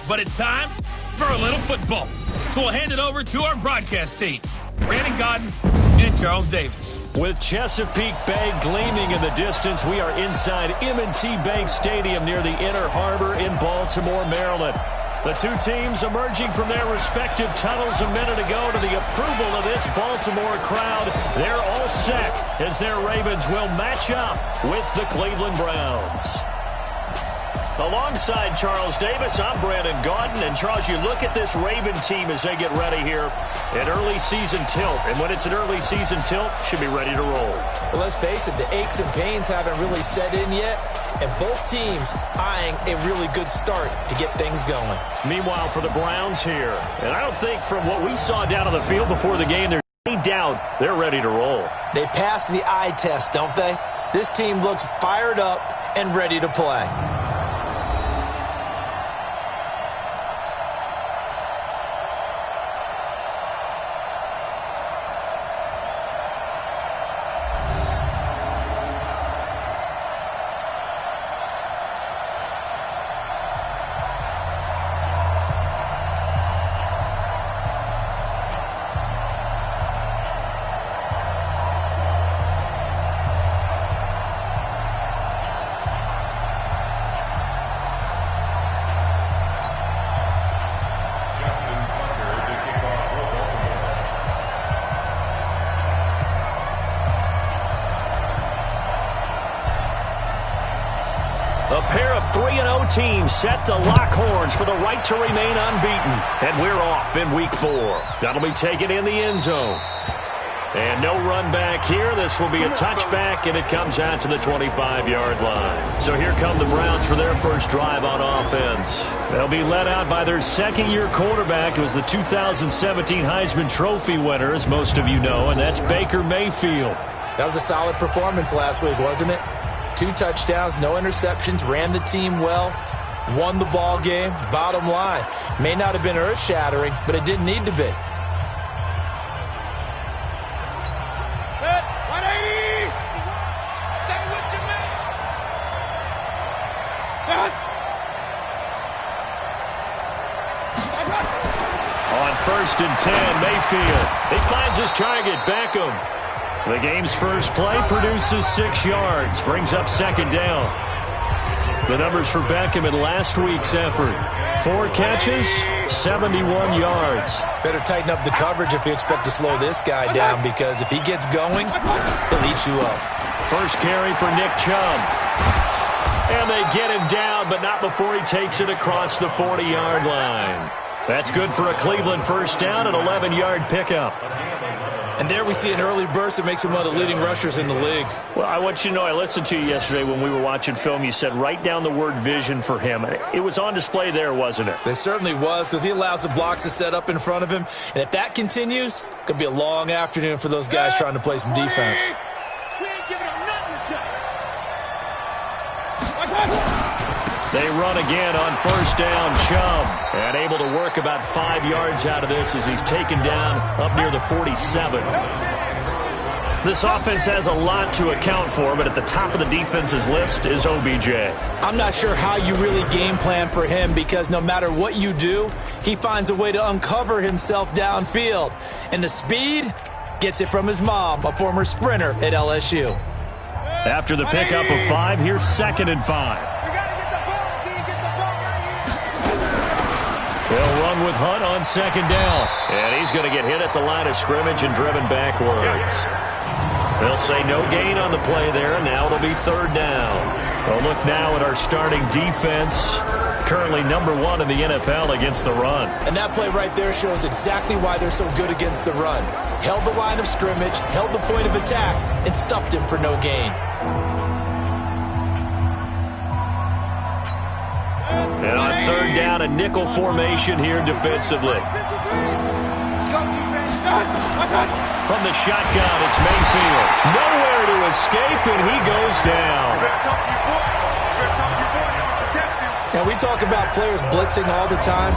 but it's time for a little football. So we'll hand it over to our broadcast team, Brandon Godden and Charles Davis. With Chesapeake Bay gleaming in the distance, we are inside M&T Bank Stadium near the Inner Harbor in Baltimore, Maryland. The two teams emerging from their respective tunnels a minute ago to the approval of this Baltimore crowd. They're all set as their Ravens will match up with the Cleveland Browns. Alongside Charles Davis, I'm Brandon Godden. And Charles, you look at this Raven team as they get ready here. An early season tilt. And when it's an early season tilt, should be ready to roll. Well, let's face it, the aches and pains haven't really set in yet. And both teams eyeing a really good start to get things going. Meanwhile, for the Browns here, and I don't think from what we saw down on the field before the game, there's any doubt they're ready to roll. They passed the eye test, don't they? This team looks fired up and ready to play. A pair of 3-0 teams set to lock horns for the right to remain unbeaten. And we're off in week 4. That'll be taken in the end zone. And no run back here. This will be a touchback, and it comes out to the 25-yard line. So here come the Browns for their first drive on offense. They'll be led out by their second-year quarterback, who was the 2017 Heisman Trophy winner, as most of you know, and that's Baker Mayfield. That was a solid performance last week, wasn't it? 2 touchdowns, no interceptions, ran the team well, won the ball game. Bottom line, may not have been earth-shattering, but it didn't need to be. On 1st and 10, Mayfield. He finds his target, Beckham. The game's first play produces 6 yards, brings up 2nd down. The numbers for Beckham in last week's effort. 4 catches, 71 yards. Better tighten up the coverage if you expect to slow this guy down, because if he gets going, he'll eat you up. First carry for Nick Chubb. And they get him down, but not before he takes it across the 40-yard line. That's good for a Cleveland first down, an 11-yard pickup. And there we see an early burst that makes him one of the leading rushers in the league. Well, I want you to know, I listened to you yesterday when we were watching film. You said write down the word vision for him. It was on display there, wasn't it? It certainly was, because he allows the blocks to set up in front of him. And if that continues, it could be a long afternoon for those guys trying to play some defense. They run again on first down, Chubb. And able to work about 5 yards out of this as he's taken down up near the 47. This offense has a lot to account for, but at the top of the defense's list is OBJ. I'm not sure how you really game plan for him, because no matter what you do, he finds a way to uncover himself downfield. And the speed gets it from his mom, a former sprinter at LSU. After the pickup of 5, here's 2nd and 5. They'll run with Hunt on 2nd down. And he's going to get hit at the line of scrimmage and driven backwards. They'll say no gain on the play there, and now it'll be 3rd down. We'll look now at our starting defense, currently number 1 in the NFL against the run. And that play right there shows exactly why they're so good against the run. Held the line of scrimmage, held the point of attack, and stuffed him for no gain. And on 3rd down, a nickel formation here defensively. From the shotgun, it's Mayfield. Nowhere to escape, and he goes down. Now, we talk about players blitzing all the time.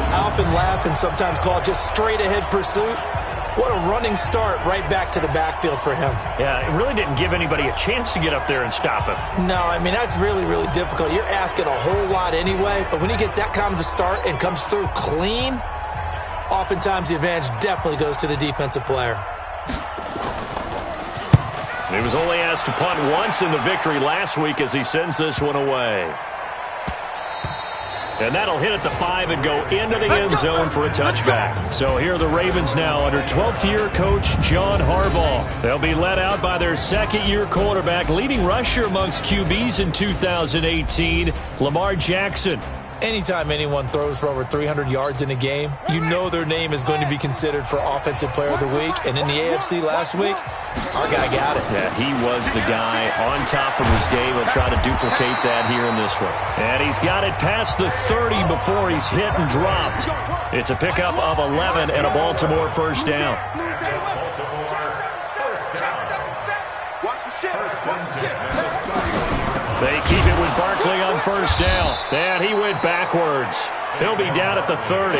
I often laugh and sometimes call it just straight-ahead pursuit. What a running start right back to the backfield for him. Yeah, it really didn't give anybody a chance to get up there and stop him. No, I mean, that's really, really difficult. You're asking a whole lot anyway, but when he gets that kind of a start and comes through clean, oftentimes the advantage definitely goes to the defensive player. He was only asked to punt once in the victory last week as he sends this one away. And that'll hit at the 5 and go into the end zone for a touchback. So here are the Ravens now under 12th-year coach John Harbaugh. They'll be led out by their second-year quarterback, leading rusher amongst QBs in 2018, Lamar Jackson. Anytime anyone throws for over 300 yards in a game, you know their name is going to be considered for Offensive Player of the Week. And in the AFC last week, our guy got it. Yeah, he was the guy on top of his game. He'll try to duplicate that here in this one. And he's got it past the 30 before he's hit and dropped. It's a pickup of 11 and a Baltimore first down. They keep it with Barkley on first down. And he went backwards. He'll be down at the 30.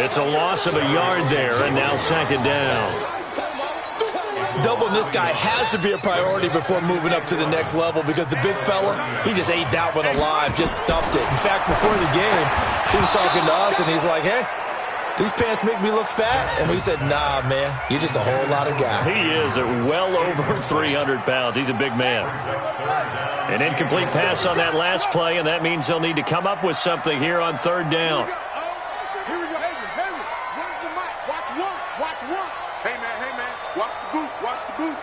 It's a loss of a yard there, and now second down. Doubling this guy has to be a priority before moving up to the next level because the big fella, he just ate that one alive, just stuffed it. In fact, before the game, he was talking to us, and he's like, hey, these pants make me look fat. And we said, nah, man, you're just a whole lot of guy. He is at well over 300 pounds. He's a big man. An incomplete pass on that last play, and that means they'll need to come up with something here on third down. Here we go. Where's the mic? Watch one. Hey, man. Watch the boot.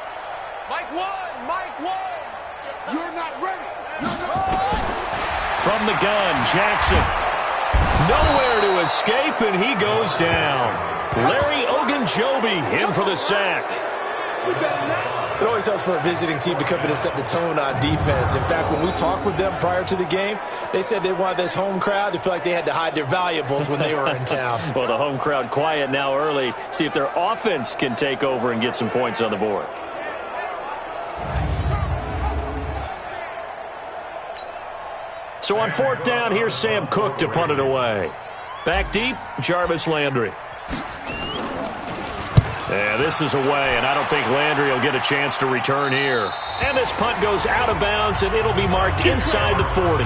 Mike one. You're not ready. From the gun, Jackson. Nowhere to escape, and he goes down. Larry Ogunjobi in for the sack. It always helps for a visiting team to come in and set the tone on defense. In fact, when we talked with them prior to the game, they said they wanted this home crowd to feel like they had to hide their valuables when they were in town. Well, the home crowd quiet now early. See if their offense can take over and get some points on the board. So on fourth down, here's Sam Cook to punt it away. Back deep, Jarvis Landry. Yeah, this is away, and I don't think Landry will get a chance to return here. And this punt goes out of bounds, and it'll be marked inside the 40.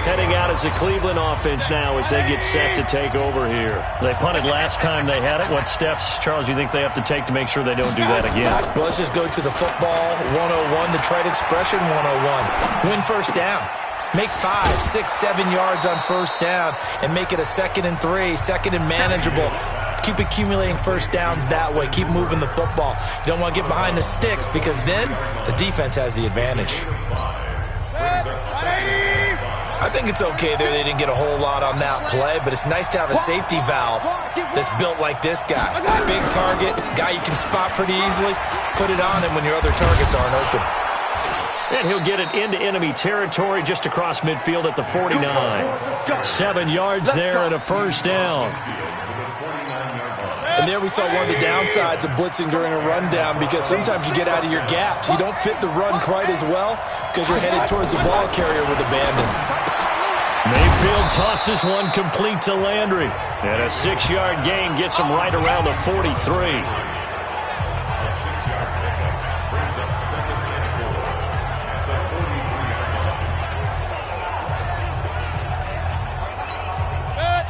Heading out as the Cleveland offense now as they get set to take over here. They punted last time they had it. What steps, Charles, you think they have to take to make sure they don't do that again? Well, let's just go to the football 101, the trade expression 101. Win first down. Make 5, 6, 7 yards on first down and make it a 2nd and 3, second and manageable. Keep accumulating first downs that way. Keep moving the football. You don't want to get behind the sticks because then the defense has the advantage. I think it's okay there. They didn't get a whole lot on that play, but it's nice to have a safety valve that's built like this guy. Big target, guy you can spot pretty easily. Put it on him when your other targets aren't open. And he'll get it into enemy territory just across midfield at the 49. 7 yards there and a first down. And there we saw one of the downsides of blitzing during a rundown because sometimes you get out of your gaps. You don't fit the run quite as well because you're headed towards the ball carrier with abandon. Mayfield tosses one complete to Landry. And a 6-yard gain gets him right around the 43.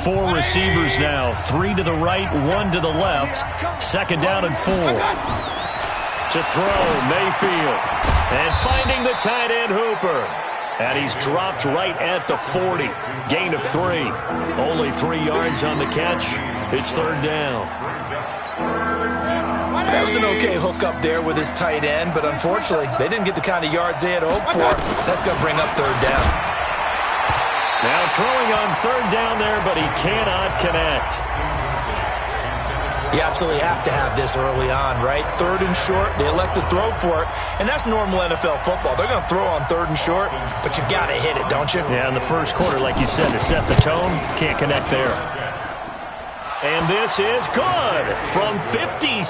Four receivers now, 3 to the right, 1 to the left. Second down and 4. To throw, Mayfield. And finding the tight end, Hooper. And he's dropped right at the 40. Gain of 3. Only 3 yards on the catch. It's third down. That was an okay hook up there with his tight end, but unfortunately, they didn't get the kind of yards they had hoped for. That's going to bring up third down. Now throwing on third down there, but he cannot connect. You absolutely have to have this early on, right? Third and short, they elect to throw for it, and that's normal NFL football. They're going to throw on third and short, but you've got to hit it, don't you? Yeah, in the first quarter, like you said, to set the tone, can't connect there. And this is good from 57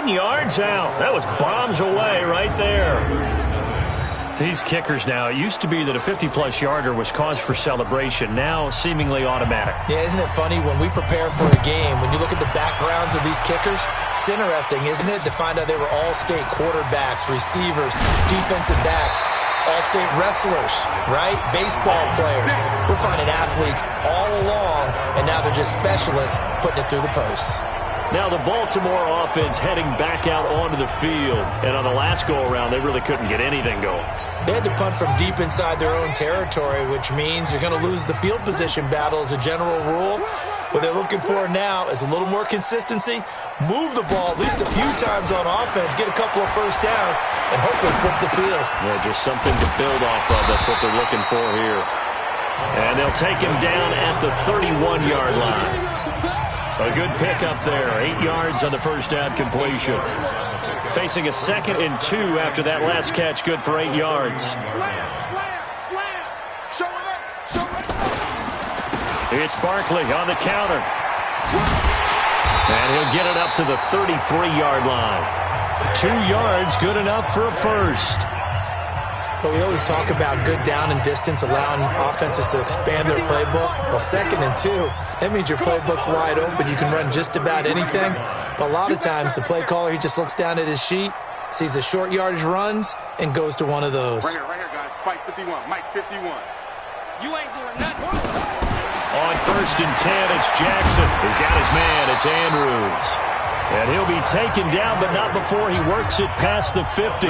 yards out. That was bombs away right there. These kickers now, it used to be that a 50-plus yarder was cause for celebration. Now, seemingly automatic. Yeah, isn't it funny? When we prepare for a game, when you look at the backgrounds of these kickers, it's interesting, isn't it, to find out they were all-state quarterbacks, receivers, defensive backs, all-state wrestlers, right? Baseball players. We're finding athletes all along, and now they're just specialists putting it through the posts. Now the Baltimore offense heading back out onto the field. And on the last go-around, they really couldn't get anything going. They had to punt from deep inside their own territory, which means you're going to lose the field position battle as a general rule. What they're looking for now is a little more consistency, move the ball at least a few times on offense, get a couple of first downs, and hopefully flip the field. Yeah, just something to build off of. That's what they're looking for here. And they'll take him down at the 31-yard line. A good pickup there. 8 yards on the first down completion. Facing a 2nd and 2 after that last catch. Good for 8 yards. Slam. Show it up. It's Barkley on the counter. And he'll get it up to the 33-yard line. 2 yards, good enough for a first. But we always talk about good down and distance, allowing offenses to expand their playbook. Well, 2nd and 2, that means your playbook's wide open. You can run just about anything. But a lot of times, the play caller, he just looks down at his sheet, sees the short yardage runs, and goes to one of those. Right here, guys. Mike 51. Mike 51. You ain't doing nothing. On 1st and 10, it's Jackson. He's got his man. It's Andrews. And he'll be taken down, but not before he works it past the 50.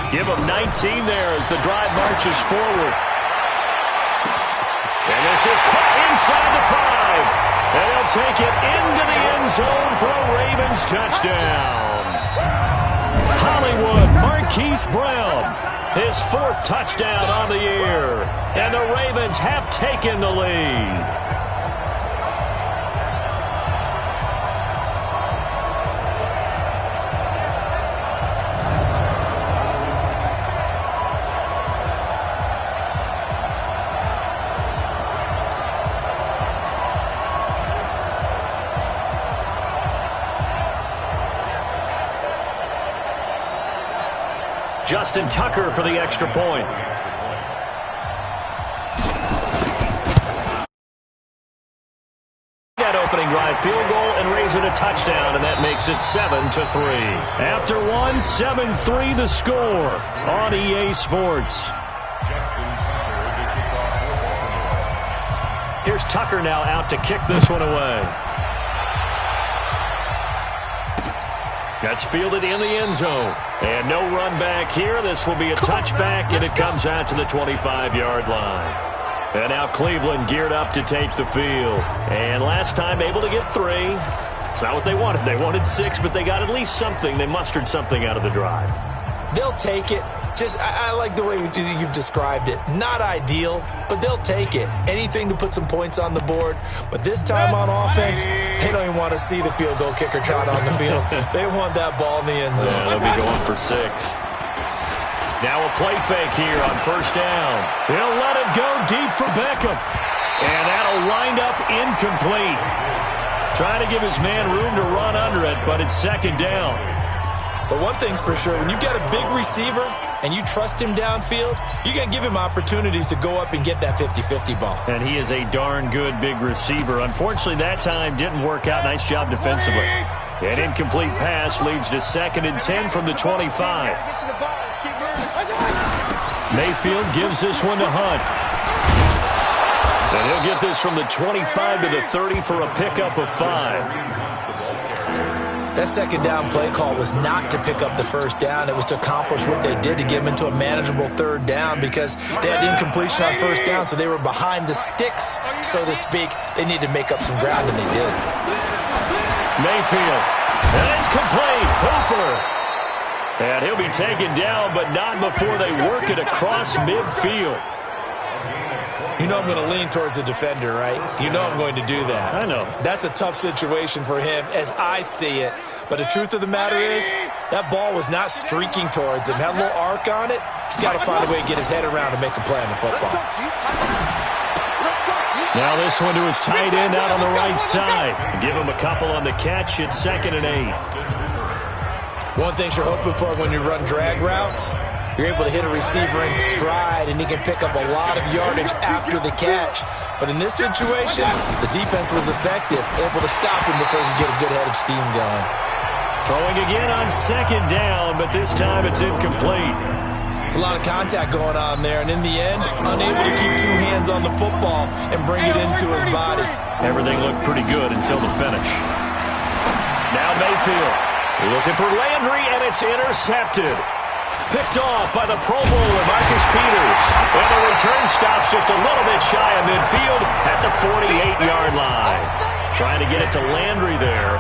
Give him 19 there as the drive marches forward. And this is caught inside the 5. And he'll take it into the end zone for a Ravens touchdown. Hollywood Marquise Brown, his 4th touchdown on the year. And the Ravens have taken the lead. Justin Tucker for the extra point. That opening drive field goal and raise it a touchdown, and that makes it 7-3. After one, 7-3 the score on EA Sports. Here's Tucker now out to kick this one away. That's fielded in the end zone. And no run back here. This will be a touchback, and it comes out to the 25-yard line. And now Cleveland geared up to take the field. And last time able to get 3. It's not what they wanted. They wanted 6, but they got at least something. They mustered something out of the drive. They'll take it. I like the way you've described it. Not ideal, but they'll take it. Anything to put some points on the board. But this time on offense, they don't even want to see the field goal kicker trot on the field. They want that ball in the end zone. Yeah, they'll be going for 6. Now a play fake here on 1st down. He'll let it go deep for Beckham. And that'll wind up incomplete. Trying to give his man room to run under it, but it's 2nd down. But one thing's for sure, when you got a big receiver and you trust him downfield, you're going to give him opportunities to go up and get that 50-50 ball. And he is a darn good big receiver. Unfortunately, that time didn't work out. Nice job defensively. An incomplete pass leads to 2nd and 10 from the 25. Mayfield gives this one to Hunt. And he'll get this from the 25 to the 30 for a pickup of 5. That 2nd down play call was not to pick up the 1st down. It was to accomplish what they did to get them into a manageable 3rd down because they had incompletion on 1st down, so they were behind the sticks, so to speak. They needed to make up some ground, and they did. Mayfield. And it's complete. Hooper. And he'll be taken down, but not before they work it across midfield. You know I'm going to lean towards the defender, right? You know I'm going to do that. I know. That's a tough situation for him as I see it. But the truth of the matter is, that ball was not streaking towards him. Had a little arc on it. He's got to find a way to get his head around and make a play on the football. Now this one to his tight end out on the right side. Give him a couple on the catch. It's 2nd and 8. One thing you're hoping for when you run drag routes, you're able to hit a receiver in stride, and he can pick up a lot of yardage after the catch. But in this situation, the defense was effective, able to stop him before he could get a good head of steam going. Throwing again on second down, but this time it's incomplete. It's a lot of contact going on there, and in the end, unable to keep two hands on the football and bring it into his body. Everything looked pretty good until the finish. Now Mayfield looking for Landry, and it's intercepted. Picked off by the Pro Bowler, Marcus Peters. And the return stops just a little bit shy of midfield at the 48-yard line. Trying to get it to Landry there.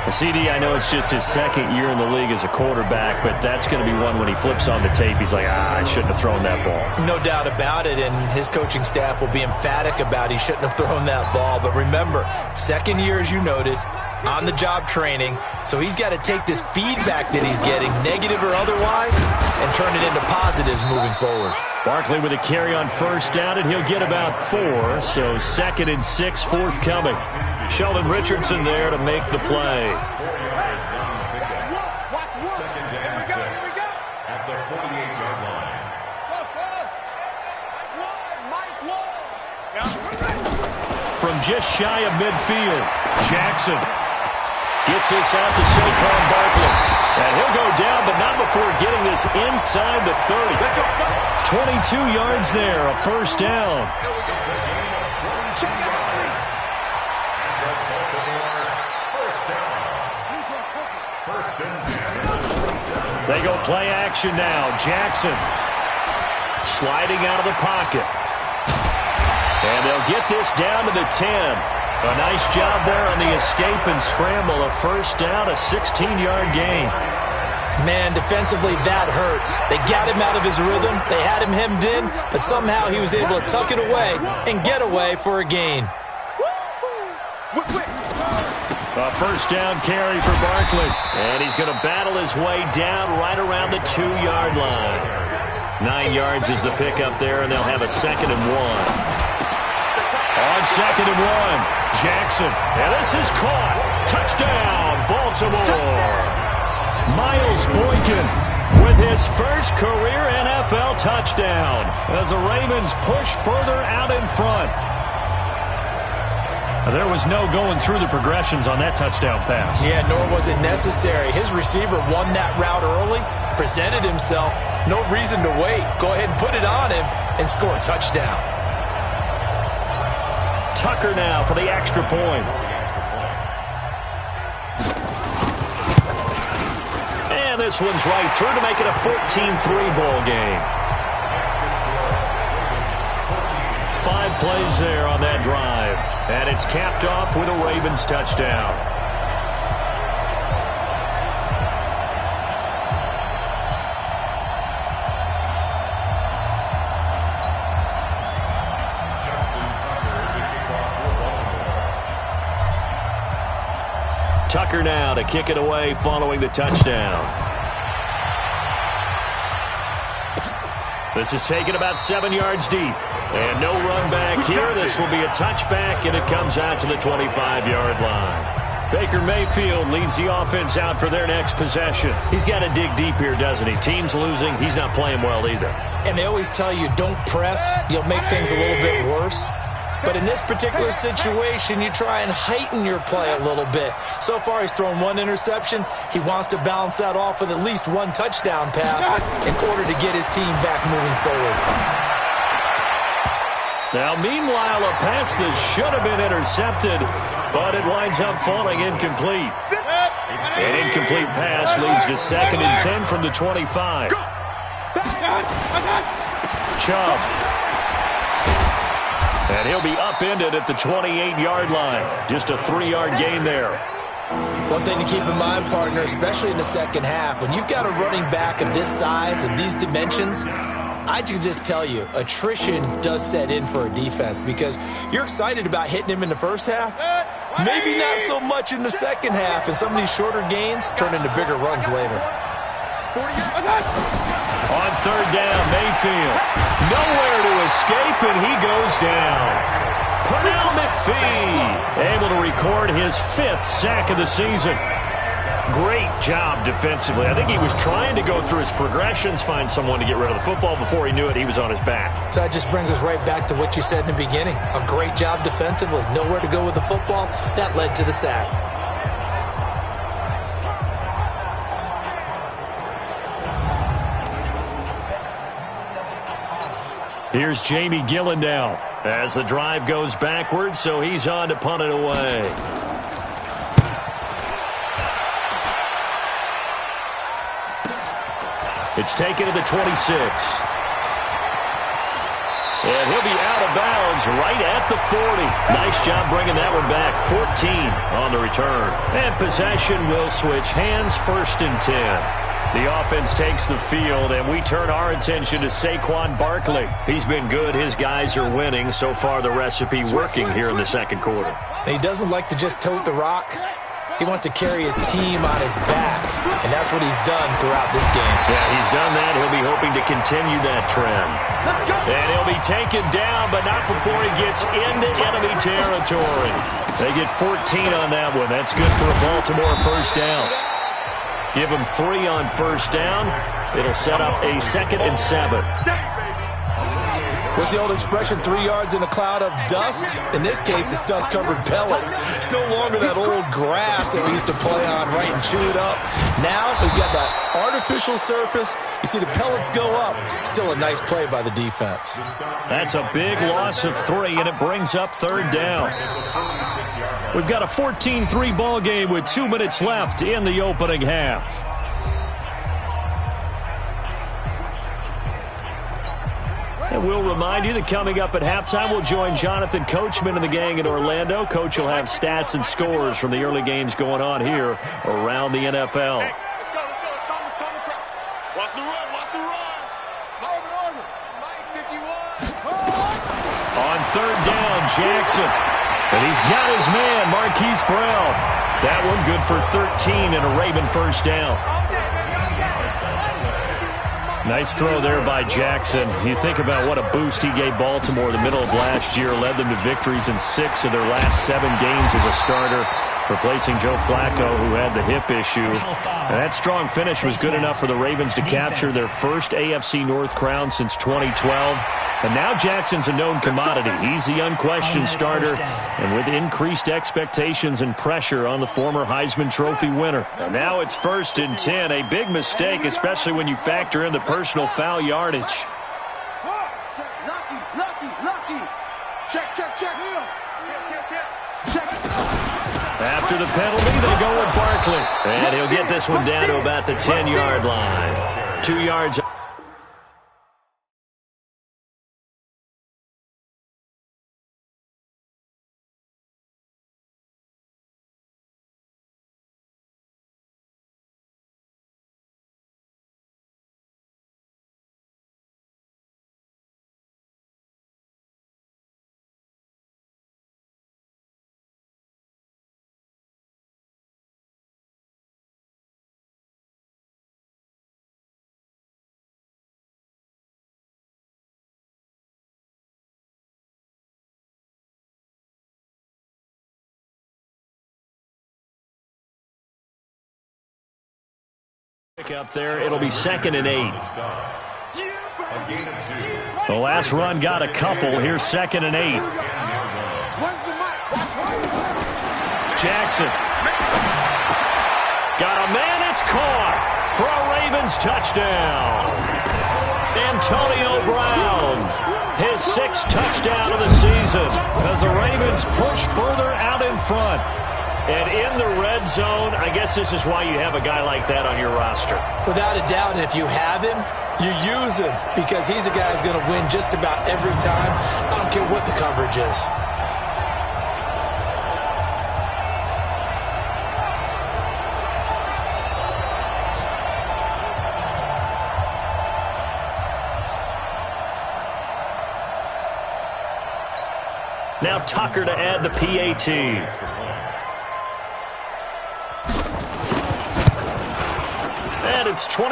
CD, I know it's just his second year in the league as a quarterback, but that's going to be one when he flips on the tape, he's like, I shouldn't have thrown that ball. No doubt about it, and his coaching staff will be emphatic about he shouldn't have thrown that ball. But remember, second year, as you noted, on-the-job training, so he's got to take this feedback that he's getting, negative or otherwise, and turn it into positives moving forward. Barkley with a carry on first down, and he'll get about 4, so 2nd and 6 forthcoming. Sheldon Richardson there to make the play. From just shy of midfield, Jackson gets this out to Saquon Barkley. And he'll go down, but not before getting this inside the 30. 22 yards there, a first down. They go play action now. Jackson sliding out of the pocket. And they'll get this down to the 10. A nice job there on the escape and scramble. A first down, a 16-yard gain. Man, defensively, that hurts. They got him out of his rhythm. They had him hemmed in, but somehow he was able to tuck it away and get away for a gain. A first down carry for Barkley. And he's going to battle his way down right around the 2-yard line. 9 yards is the pickup there, and they'll have a 2nd and 1. On 2nd and 1, Jackson. And this is caught. Touchdown, Baltimore. Miles Boykin with his first career NFL touchdown as the Ravens push further out in front. There was no going through the progressions on that touchdown pass. Yeah, nor was it necessary. His receiver won that route early, presented himself. No reason to wait. Go ahead and put it on him and score a touchdown. Tucker now for the extra point. And this one's right through to make it a 14-3 ball game. 5 plays there on that drive. And it's capped off with a Ravens touchdown. Tucker now to kick it away following the touchdown. This is taken about 7 yards deep. And no run back here. This will be a touchback, and it comes out to the 25-yard line. Baker Mayfield leads the offense out for their next possession. He's got to dig deep here, doesn't he? Team's losing. He's not playing well either. And they always tell you, don't press. You'll make things a little bit worse. But in this particular situation, you try and heighten your play a little bit. So far, he's thrown 1 interception. He wants to balance that off with at least 1 touchdown pass in order to get his team back moving forward. Now, meanwhile, a pass that should have been intercepted, but it winds up falling incomplete. An incomplete pass leads to 2nd and 10 from the 25. Chubb. And he'll be upended at the 28-yard line. Just a 3-yard gain there. One thing to keep in mind, partner, especially in the second half, when you've got a running back of this size, of these dimensions, I can just tell you, attrition does set in for a defense because you're excited about hitting him in the first half. Maybe not so much in the second half, and some of these shorter gains turn into bigger runs later. On 3rd down, Mayfield. Nowhere to escape, and he goes down. Pernell McPhee able to record his 5th sack of the season. Great job defensively. I think he was trying to go through his progressions, find someone to get rid of the football. Before he knew it, he was on his back. So that just brings us right back to what you said in the beginning. A great job defensively. Nowhere to go with the football. That led to the sack. Here's Jamie Gillendow as the drive goes backwards, so he's on to punt it away. It's taken to the 26. And he'll be out of bounds right at the 40. Nice job bringing that one back. 14 on the return. And possession will switch hands, 1st and 10. The offense takes the field, and we turn our attention to Saquon Barkley. He's been good. His guys are winning. So far, the recipe working here in the second quarter. He doesn't like to just tote the rock. He wants to carry his team on his back, and that's what he's done throughout this game. Yeah, he's done that. He'll be hoping to continue that trend. And he'll be taken down, but not before he gets into enemy territory. They get 14 on that one. That's good for a Baltimore first down. Give him 3 on first down. It'll set up a 2nd and 7. What's the old expression, 3 yards in a cloud of dust? In this case, it's dust-covered pellets. It's no longer that old grass that we used to play on, right, and chew it up. Now we've got that artificial surface. You see the pellets go up. Still a nice play by the defense. That's a big loss of 3, and it brings up 3rd down. We've got a 14-3 ball game with 2 minutes left in the opening half. And we'll remind you that coming up at halftime, we'll join Jonathan Coachman and the gang in Orlando. Coach will have stats and scores from the early games going on here around the NFL. Hey, let's go. Watch the run. Mike 51. On 3rd down, Jackson. And he's got his man, Marquise Brown. That one good for 13 and a Raven first down. Nice throw there by Jackson. You think about what a boost he gave Baltimore in the middle of last year, led them to victories in 6 of their last 7 games as a starter, replacing Joe Flacco, who had the hip issue. And that strong finish was good enough for the Ravens to capture their first AFC North crown since 2012. And now Jackson's a known commodity. He's the unquestioned starter, and with increased expectations and pressure on the former Heisman Trophy winner. And now it's 1st and 10, a big mistake, especially when you factor in the personal foul yardage. Lucky. Check. After the penalty, they go with Barkley. And he'll get this one down to about the 10-yard line. 2 yards. Up there, it'll be 2nd and 8. The last run got a couple. Here's 2nd and 8. Jackson got a man. It's caught for a Ravens touchdown. Antonio Brown, his 6th touchdown of the season as the Ravens push further out in front. And in the red zone, I guess this is why you have a guy like that on your roster. Without a doubt, and if you have him, you use him because he's a guy who's going to win just about every time. I don't care what the coverage is. Now Tucker to add the PAT. And it's 21-3.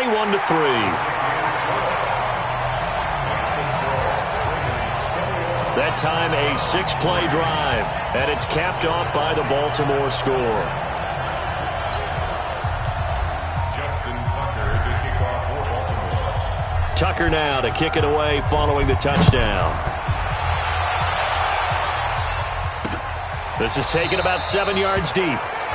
That time a 6-play drive, and it's capped off by the Baltimore score. Tucker now to kick it away following the touchdown. This is taken about 7 yards deep.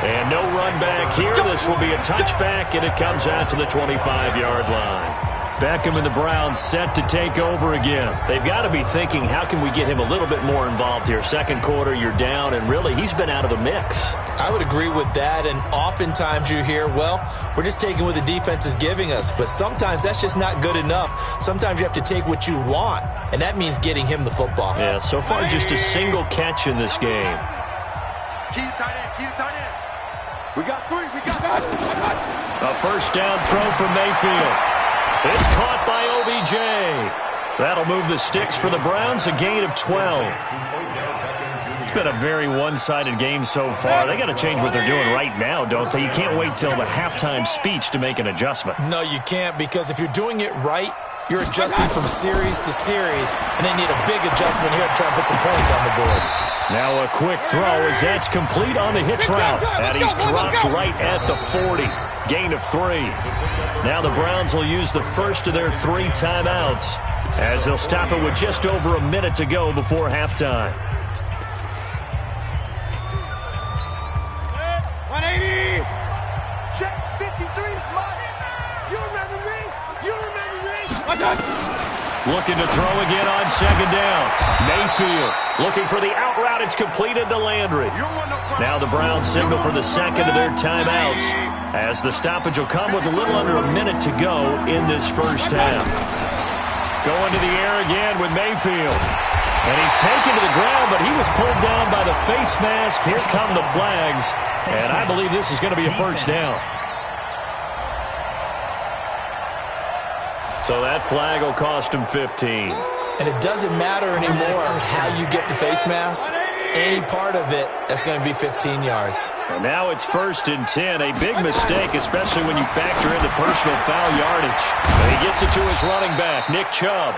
And no run back here. This will be a touchback, and it comes out to the 25-yard line. Beckham and the Browns set to take over again. They've got to be thinking, how can we get him a little bit more involved here? Second quarter, you're down, and really, he's been out of the mix. I would agree with that, and oftentimes you hear, well, we're just taking what the defense is giving us, but sometimes that's just not good enough. Sometimes you have to take what you want, and that means getting him the football. Yeah, so far just a single catch in this game. Key to tight end, key to tight end. We got 3, we got A first down throw from Mayfield. It's caught by OBJ. That'll move the sticks for the Browns, a gain of 12. It's been a very one-sided game so far. They got to change what they're doing right now, don't they? You can't wait till the halftime speech to make an adjustment. No, you can't, because if you're doing it right, you're adjusting from series to series, and they need a big adjustment here to try and put some points on the board. Now a quick throw as that's complete on the hitch route. And he's dropped right at the 40. Gain of 3. Now the Browns will use the first of their 3 timeouts as they'll stop it with just over a minute to go before halftime. 180. check 53 is mine. You remember me? You remember me? Looking to throw again on second down. Mayfield looking for the out route. It's completed to Landry. Now the Browns signal for the second of their timeouts as the stoppage will come with a little under a minute to go in this first half. Going to the air again with Mayfield. And he's taken to the ground, but he was pulled down by the face mask. Here come the flags. And I believe this is going to be a first down. So that flag will cost him 15. And it doesn't matter anymore how you get the face mask. Any part of it, that's going to be 15 yards. And now it's 1st and 10. A big mistake, especially when you factor in the personal foul yardage. And he gets it to his running back, Nick Chubb.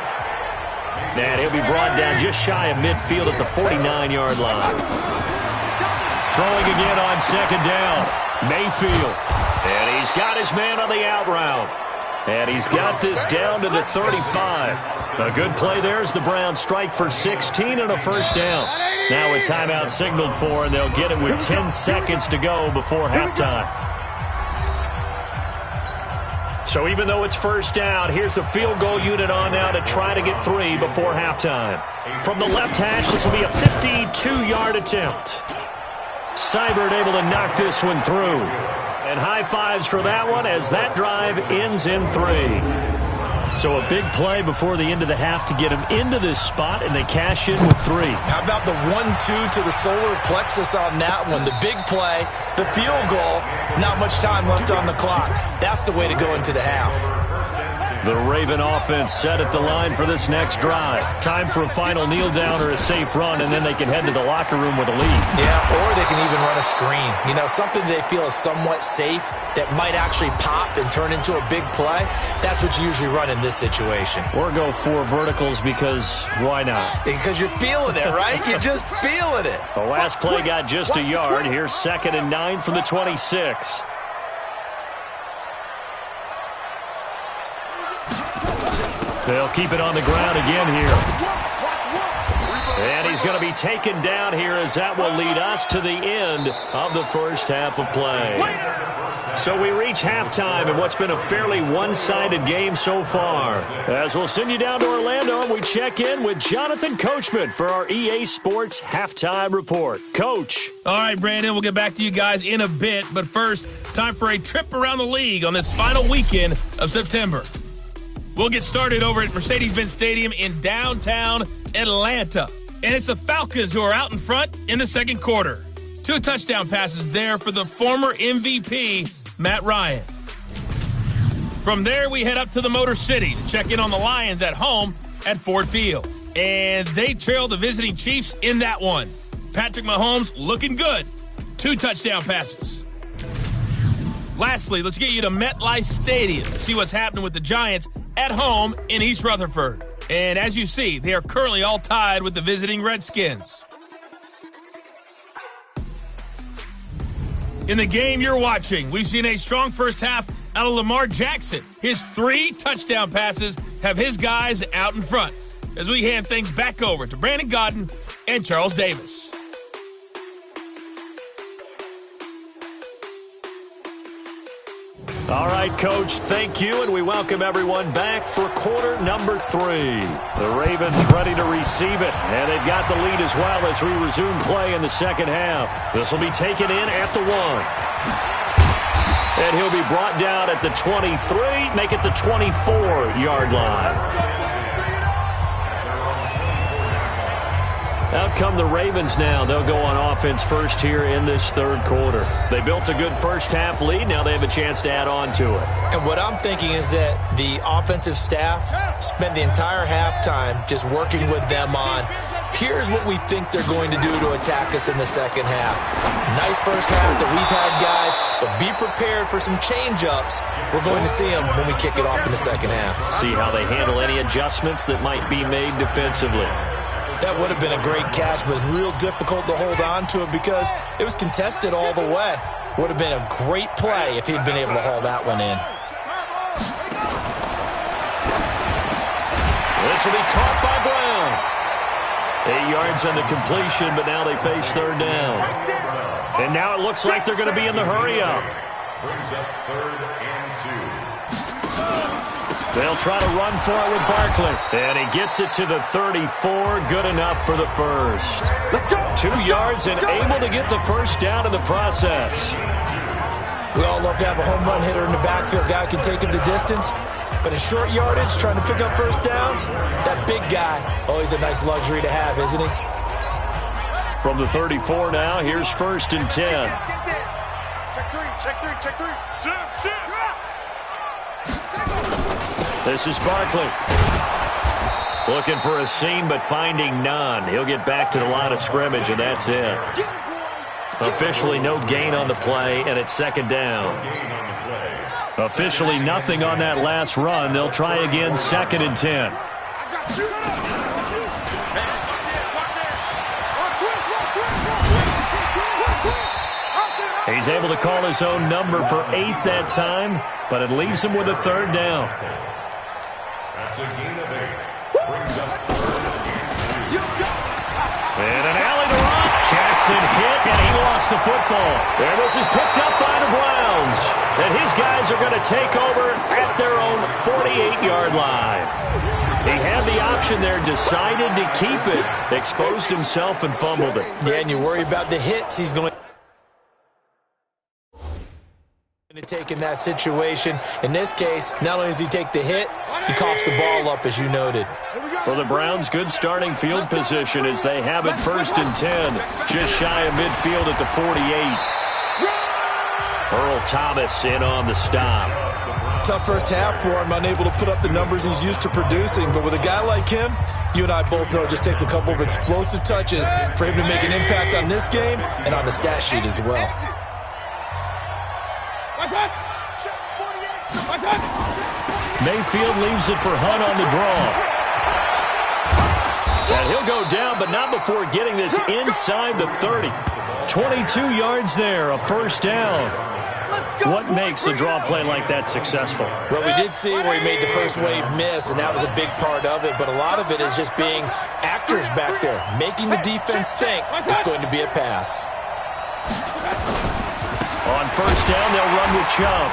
And he'll be brought down just shy of midfield at the 49-yard line. Throwing again on second down. Mayfield. And he's got his man on the out route. And he's got this down to the 35. A good play there as the Browns strike for 16 and a first down. Now a timeout signaled for, and they'll get it with 10 seconds to go before halftime. So even though it's first down, here's the field goal unit on now to try to get 3 before halftime. From the left hash, this will be a 52-yard attempt. Seibert able to knock this one through. And high fives for that one as that drive ends in 3. So a big play before the end of the half to get him into this spot, and they cash in with 3. How about the 1-2 to the solar plexus on that one? The big play, the field goal, not much time left on the clock. That's the way to go into the half. The Raven offense set at the line for this next drive. Time for a final kneel down or a safe run, and then they can head to the locker room with a lead. Yeah, or they can even run a screen. You know, something they feel is somewhat safe that might actually pop and turn into a big play. That's what you usually run in this situation. Or go 4 verticals because why not? Because you're feeling it, right? You're just feeling it. The last play got just a yard. Here's 2nd and 9 from the 26. They'll keep it on the ground again here. And he's going to be taken down here as that will lead us to the end of the first half of play. So we reach halftime in what's been a fairly one-sided game so far. As we'll send you down to Orlando and we check in with Jonathan Coachman for our EA Sports Halftime Report. Coach. All right, Brandon, we'll get back to you guys in a bit. But first, time for a trip around the league on this final weekend of September. We'll get started over at Mercedes-Benz Stadium in downtown Atlanta. And it's the Falcons who are out in front in the second quarter. 2 touchdown passes there for the former MVP, Matt Ryan. From there, we head up to the Motor City to check in on the Lions at home at Ford Field. And they trail the visiting Chiefs in that one. Patrick Mahomes looking good. 2 touchdown passes. Lastly, let's get you to MetLife Stadium to see what's happening with the Giants at home in East Rutherford. And as you see, they are currently all tied with the visiting Redskins. In the game you're watching, we've seen a strong first half out of Lamar Jackson. His 3 touchdown passes have his guys out in front. As we hand things back over to Brandon Godden and Charles Davis. All right, Coach, thank you, and we welcome everyone back for quarter number 3. The Ravens ready to receive it, and they've got the lead as well as we resume play in the second half. This will be taken in at the 1. And he'll be brought down at the 23, make it the 24-yard line. Out come the Ravens now. They'll go on offense first here in this third quarter. They built a good first-half lead. Now they have a chance to add on to it. And what I'm thinking is that the offensive staff spent the entire halftime just working with them on, here's what we think they're going to do to attack us in the second half. Nice first half that we've had, guys, but be prepared for some change-ups. We're going to see them when we kick it off in the second half. See how they handle any adjustments that might be made defensively. That would have been a great catch, but it's real difficult to hold on to it because it was contested all the way. Would have been a great play if he'd been able to haul that one in. This will be caught by Brown. 8 yards on the completion, but now they face third down. And now it looks like they're going to be in the hurry-up. Brings up 3rd and 2. They'll try to run for it with Barkley. And he gets it to the 34. Good enough for the first. 2 yards and able to get the first down in the process. We all love to have a home run hitter in the backfield. Guy can take it the distance. But in short yardage, trying to pick up first downs, that big guy, always a nice luxury to have, isn't he? From the 34 now, here's 1st and 10. Check 3. Shift. This is Barkley. Looking for a seam, but finding none. He'll get back to the line of scrimmage, and that's it. Officially no gain on the play, and it's second down. Officially nothing on that last run. They'll try again, 2nd and 10. He's able to call his own number for 8 that time, but it leaves him with a third down. That's a gain of 8. Brings up 3rd and 2. And an alley to Rock. Jackson hit, and he lost the football. And this is picked up by the Browns. And his guys are going to take over at their own 48-yard line. He had the option there, decided to keep it, exposed himself and fumbled it. Yeah, and you worry about the hits he's going to take in that situation. In this case, not only does he take the hit, he coughs the ball up, as you noted. For the Browns, good starting field position as they have it 1st and 10. Just shy of midfield at the 48. Earl Thomas in on the stop. Tough first half for him, unable to put up the numbers he's used to producing. But with a guy like him, you and I both know it just takes a couple of explosive touches for him to make an impact on this game and on the stat sheet as well. Mayfield leaves it for Hunt on the draw. And he'll go down, but not before getting this inside the 30. 22 yards there, a first down. What makes a draw play like that successful? Well, we did see where he made the first wave miss, and that was a big part of it. But a lot of it is just being actors back there, making the defense think it's going to be a pass. On first down, they'll run with Chubb.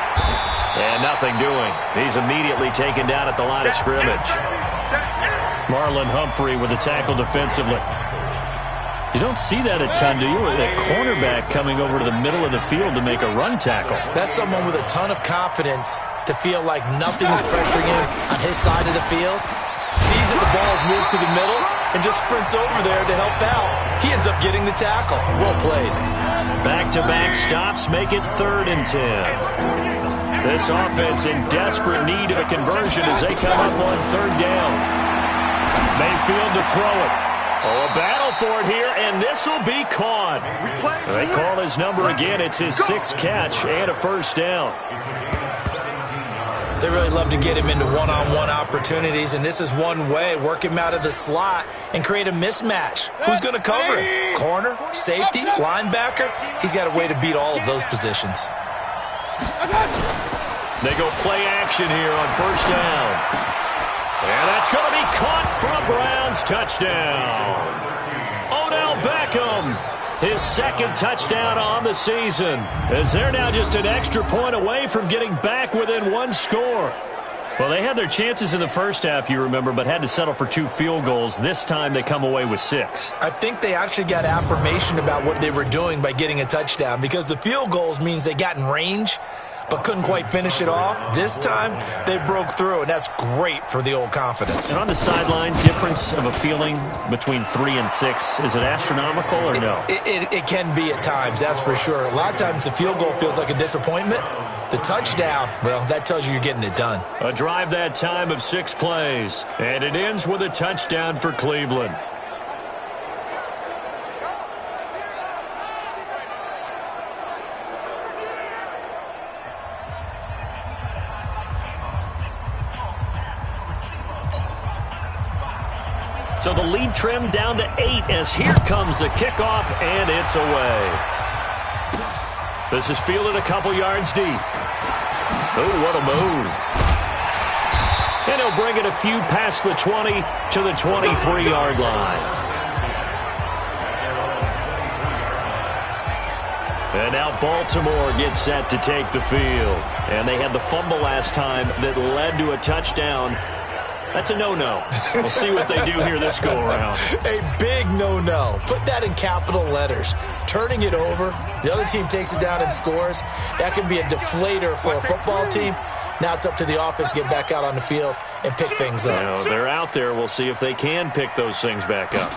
And nothing doing. He's immediately taken down at the line of scrimmage. Marlon Humphrey with a tackle defensively. You don't see that a ton, do you? A cornerback coming over to the middle of the field to make a run tackle. That's someone with a ton of confidence to feel like nothing is pressuring him on his side of the field. Sees that the ball's moved to the middle and just sprints over there to help out. He ends up getting the tackle. Well played. Back-to-back stops make it 3rd and 10. This offense in desperate need of a conversion as they come up on 3rd down. Mayfield to throw it. Oh, a battle for it here, and this will be caught. They call his number again. It's his 6th catch and a first down. They really love to get him into one-on-one opportunities, and this is one way. Work him out of the slot and create a mismatch. Who's going to cover him? Corner, safety, linebacker? He's got a way to beat all of those positions. They go play action here on first down. And that's going to be caught for a Browns touchdown. Odell Beckham, his second touchdown on the season, as they're now just an extra point away from getting back within one score. Well, they had their chances in the first half, you remember, but had to settle for 2 field goals. This time they come away with 6. I think they actually got affirmation about what they were doing by getting a touchdown, because the field goals means they got in range but couldn't quite finish it off. This time, they broke through, and that's great for the old confidence. And on the sideline, difference of a feeling between 3 and 6, is it astronomical or no? It can be at times, that's for sure. A lot of times the field goal feels like a disappointment. The touchdown, well, that tells you you're getting it done. A drive that time of 6 plays, and it ends with a touchdown for Cleveland. So the lead trimmed down to 8 as here comes the kickoff, and it's away. This is fielded a couple yards deep. Oh, what a move. And he'll bring it a few past the 20 to the 23-yard line. And now Baltimore gets set to take the field. And they had the fumble last time that led to a touchdown. That's a no-no. We'll see what they do here this go-around. A big no-no. Put that in capital letters. Turning it over, the other team takes it down and scores. That can be a deflator for a football team. Now it's up to the offense to get back out on the field and pick things up. Now, they're out there. We'll see if they can pick those things back up.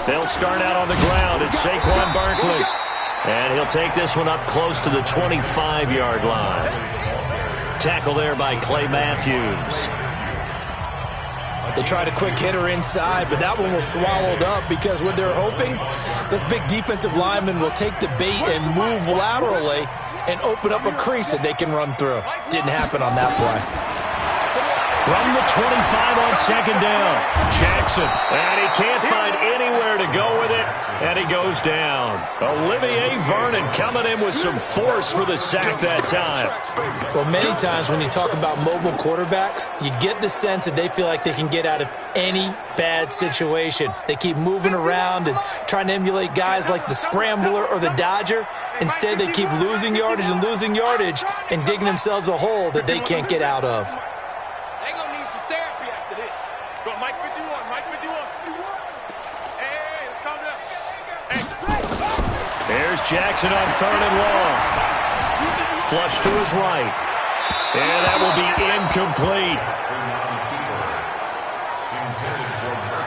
They'll start out on the ground. It's Saquon Barkley. And he'll take this one up close to the 25-yard line. Tackle there by Clay Matthews. They tried a quick hitter inside, but that one was swallowed up because what they're hoping, this big defensive lineman will take the bait and move laterally and open up a crease that they can run through. Didn't happen on that play. From the 25 on second down, Jackson. And he can't find anywhere to go with it, and he goes down. Olivier Vernon coming in with some force for the sack that time. Well, many times when you talk about mobile quarterbacks, you get the sense that they feel like they can get out of any bad situation. They keep moving around and trying to emulate guys like the Scrambler or the Dodger. Instead, they keep losing yardage and digging themselves a hole that they can't get out of. There's Jackson on 3rd and long. Flush to his right. And that will be incomplete.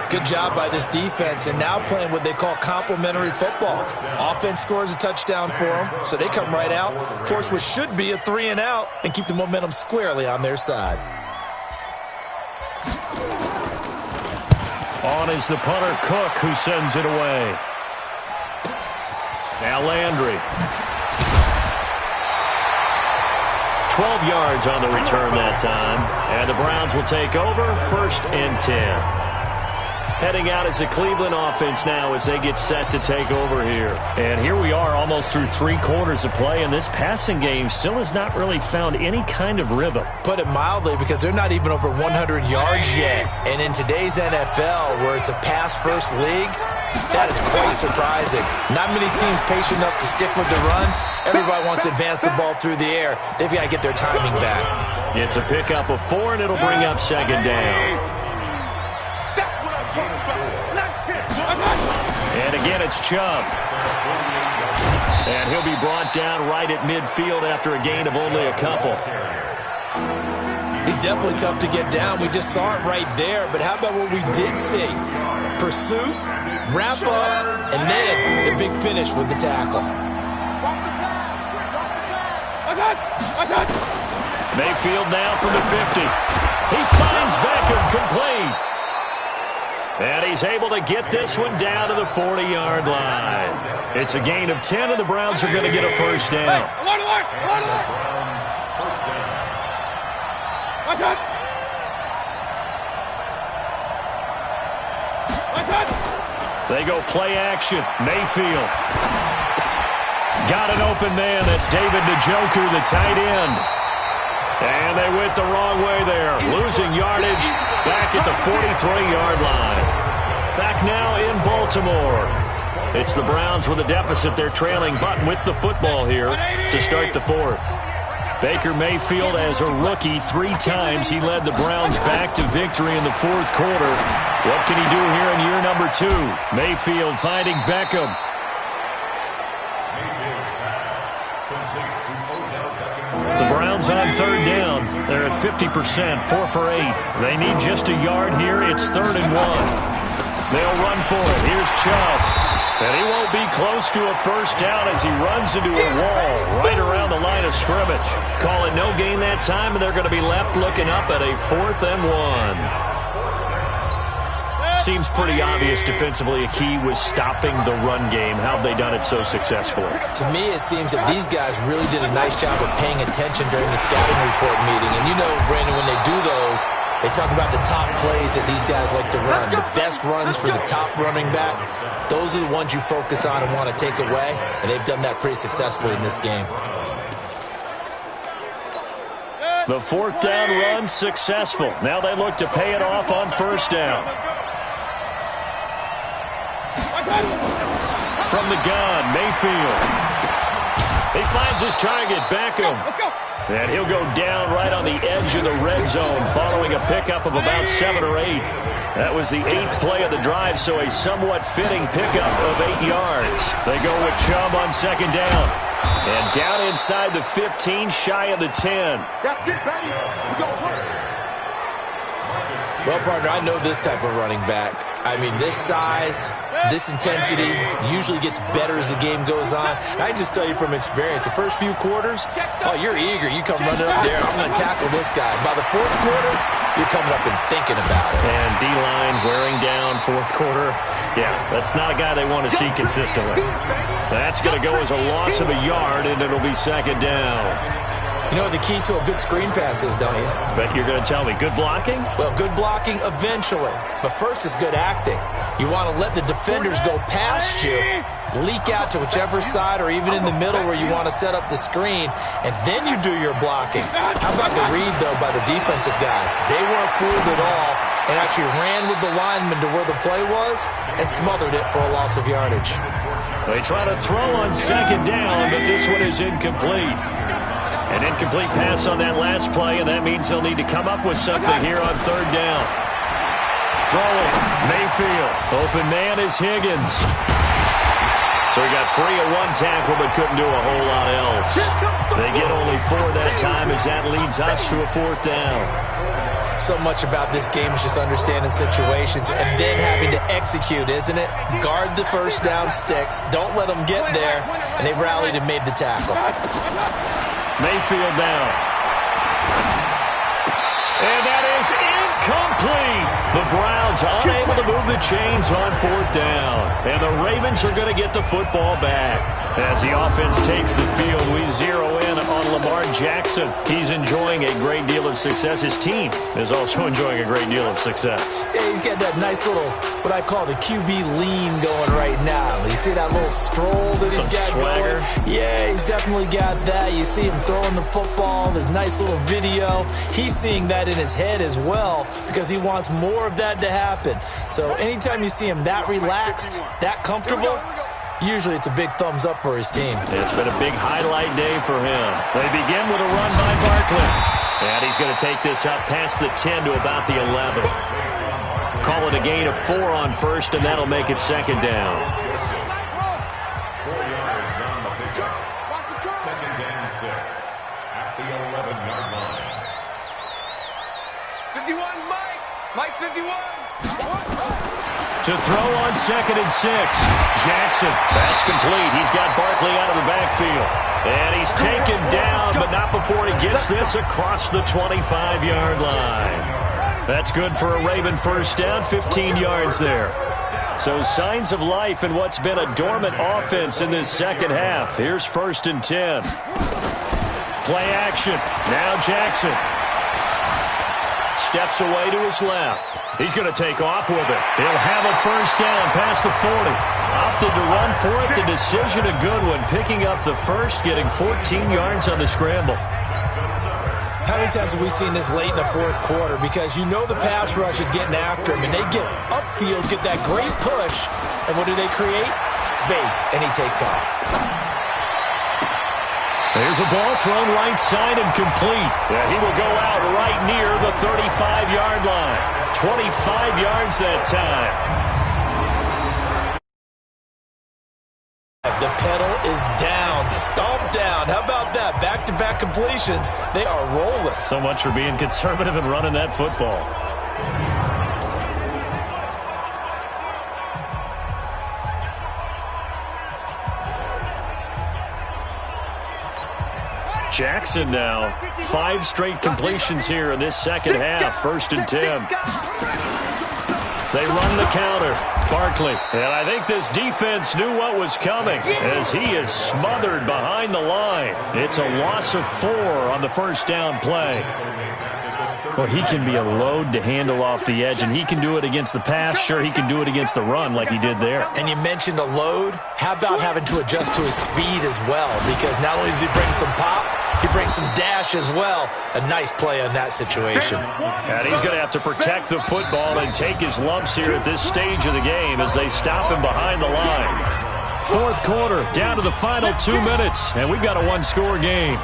Good job by this defense, and now playing what they call complementary football. Offense scores a touchdown for them, so they come right out, force what should be a 3-and-out, and keep the momentum squarely on their side. On is the punter, Cook, who sends it away. Now Landry. 12 yards on the return that time. And the Browns will take over 1st and 10. Heading out as the Cleveland offense now as they get set to take over here. And here we are almost through 3 quarters of play, and this passing game still has not really found any kind of rhythm. Put it mildly, because they're not even over 100 yards yet. And in today's NFL, where it's a pass-first league, that is quite surprising. Not many teams patient enough to stick with the run. Everybody wants to advance the ball through the air. They've got to get their timing back. It's a pickup of 4, and it'll bring up 2nd down. And again, it's Chubb. And he'll be brought down right at midfield after a gain of only a couple. He's definitely tough to get down. We just saw it right there. But how about what we did see? Pursuit, wrap up, and then the big finish with the tackle. Mayfield now from the 50. He finds Beckham complete. And he's able to get this one down to the 40-yard line. It's a gain of 10, and the Browns are going to get a first down. They go play action. Mayfield. Got an open man. That's David Njoku, the tight end. And they went the wrong way there, losing yardage back at the 43-yard line. Back now in Baltimore. It's the Browns with a deficit. They're trailing, but with the football here to start the fourth. Baker Mayfield, as a rookie, 3 times he led the Browns back to victory in the fourth quarter. What can he do here in year number 2? Mayfield finding Beckham. The Browns on third down. They're at 50%, 4 for 8. They need just a yard here. It's 3rd and 1. They'll run for it. Here's Chubb. And he won't be close to a first down as he runs into a wall right around the line of scrimmage. Call it no gain that time, and they're going to be left looking up at a 4th and 1. Seems pretty obvious defensively a key was stopping the run game. How have they done it so successfully? To me, it seems that these guys really did a nice job of paying attention during the scouting report meeting. And you know, Brandon, when they do those, they talk about the top plays that these guys like to run, the best runs for the top running back. Those are the ones you focus on and want to take away, and they've done that pretty successfully in this game. The 4th down run successful. Now they look to pay it off on first down. From the gun, Mayfield. He finds his target, Beckham. And he'll go down right on the edge of the red zone following a pickup of about 7 or 8. That was the 8th play of the drive, so a somewhat fitting pickup of 8 yards. They go with Chubb on second down. And down inside the 15, shy of the 10. That's it, baby. We go work. Well, partner, I know this type of running back. I mean, this size, this intensity usually gets better as the game goes on. And I can just tell you from experience, the first few quarters, oh, you're eager. You come running up there, I'm going to tackle this guy. By the 4th quarter, you're coming up and thinking about it. And D-line wearing down 4th quarter. Yeah, that's not a guy they want to see consistently. That's going to go as a loss of a yard, and it'll be second down. You know what the key to a good screen pass is, don't you? But you're going to tell me, good blocking? Well, good blocking eventually. But first is good acting. You want to let the defenders go past you, leak out to whichever side or even in the middle where you want to set up the screen, and then you do your blocking. How about the read, though, by the defensive guys? They weren't fooled at all and actually ran with the lineman to where the play was and smothered it for a loss of yardage. They try to throw on second down, but this one is incomplete. An incomplete pass on that last play, and that means they'll need to come up with something here on third down. Throwing, Mayfield. Open man is Higgins. So he got free of 1 tackle, but couldn't do a whole lot else. They get only 4 that time as that leads us to a 4th down. So much about this game is just understanding situations and then having to execute, isn't it? Guard the first down sticks. Don't let them get there. And they rallied and made the tackle. Mayfield down. And that is incomplete. The Browns unable to move the chains on 4th down. And the Ravens are going to get the football back. As the offense takes the field, we zero in on Lamar Jackson. He's enjoying a great deal of success. His team is also enjoying a great deal of success. Yeah, he's got that nice little, what I call the QB lean going right now. You see that little stroll that he's got swagger going? Yeah, he's definitely got that. You see him throwing the football, this nice little video. He's seeing that in his head as well because he wants more of that to happen. So anytime you see him that relaxed, that comfortable, usually it's a big thumbs up for his team. It's been a big highlight day for him. They begin with a run by Barkley. And he's going to take this up past the 10 to about the 11. Call it a gain of 4 on first, and that'll make it second down. 4 yards on the pickup. Second and 6 at the 11-yard line. 51, Mike. Mike, 51. To throw on second and 6. Jackson. That's complete. He's got Barkley out of the backfield. And he's taken down, but not before he gets this across the 25-yard line. That's good for a Raven first down, 15 yards there. So signs of life in what's been a dormant offense in this second half. Here's 1st and 10. Play action. Now Jackson. Steps away to his left. He's going to take off with it. He'll have a first down past the 40. Opted to run for it. The decision a good one. Picking up the first, getting 14 yards on the scramble. How many times have we seen this late in the fourth quarter? Because you know the pass rush is getting after him, and they get upfield, get that great push, and what do they create? Space, and he takes off. There's a ball thrown right side and complete. Yeah, he will go out right near the 35-yard line. 25 yards that time. The pedal is down, stomped down. How about that? Back-to-back completions. They are rolling. So much for being conservative and running that football. Jackson now. 5 straight completions here in this second half. 1st and 10. They run the counter. Barkley. And I think this defense knew what was coming as he is smothered behind the line. It's a loss of 4 on the first down play. Well, he can be a load to handle off the edge, and he can do it against the pass. Sure, he can do it against the run like he did there. And you mentioned a load. How about having to adjust to his speed as well? Because not only does he bring some pop, he brings some dash as well. A nice play on that situation. And he's going to have to protect the football and take his lumps here at this stage of the game as they stop him behind the line. Fourth quarter, down to the final 2 minutes, and we've got a one-score game.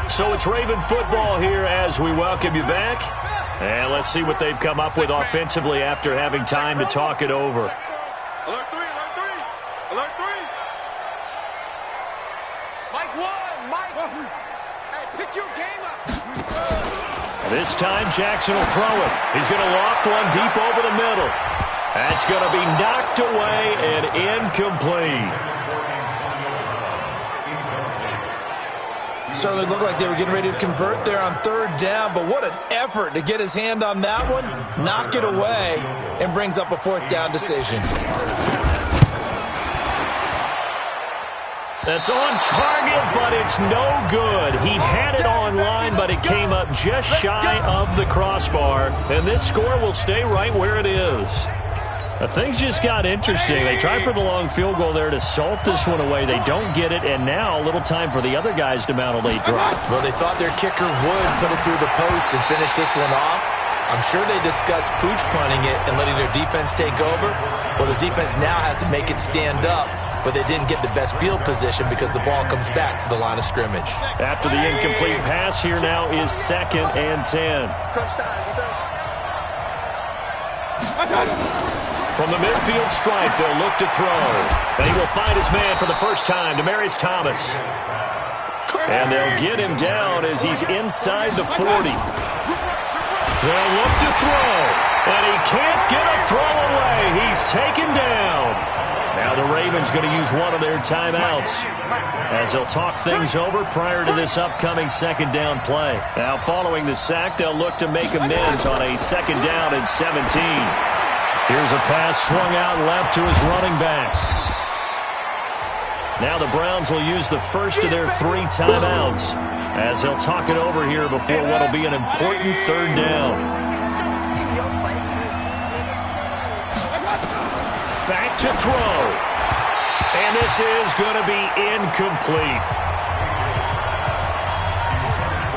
So it's Raven football here as we welcome you back. And let's see what they've come up with offensively after having time to talk it over. Alert 3, alert 3, alert 3. Mike 1, Mike. Hey, pick your game up. This time Jackson will throw it. He's going to loft one deep over the middle. That's going to be knocked away and incomplete. Certainly looked like they were getting ready to convert there on 3rd down, but what an effort to get his hand on that one, knock it away, and brings up a 4th down decision. That's on target, but it's no good. He had it on line, but it came up just shy of the crossbar, and this score will stay right where it is. Things just got interesting. They tried for the long field goal there to salt this one away. They don't get it, and now a little time for the other guys to mount a late drive. Well, they thought their kicker would put it through the post and finish this one off. I'm sure they discussed pooch punting it and letting their defense take over. Well, the defense now has to make it stand up, but they didn't get the best field position because the ball comes back to the line of scrimmage. After the incomplete pass, here now is 2nd and 10. Crunch time, defense. From the midfield stripe, they'll look to throw. And he will find his man for the first time, Demaryius Thomas. And they'll get him down as he's inside the 40. They'll look to throw. And he can't get a throw away. He's taken down. Now the Ravens going to use one of their timeouts as they'll talk things over prior to this upcoming 2nd down play. Now following the sack, they'll look to make amends on a 2nd down and 17. Here's a pass swung out left to his running back. Now the Browns will use the first of their 3 timeouts as they'll talk it over here before what will be an important 3rd down. In your face. Back to throw. And this is going to be incomplete.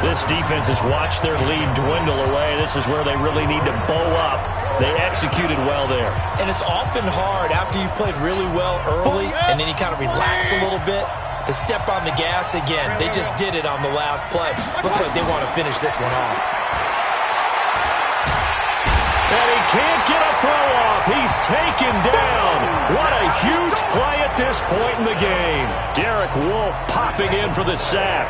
This defense has watched their lead dwindle away. This is where they really need to bow up. They executed well there. And it's often hard after you've played really well early and then you kind of relax a little bit to step on the gas again. They just did it on the last play. Looks like they want to finish this one off. And he can't get a throw off. He's taken down. What a huge play at this point in the game. Derek Wolfe popping in for the sack.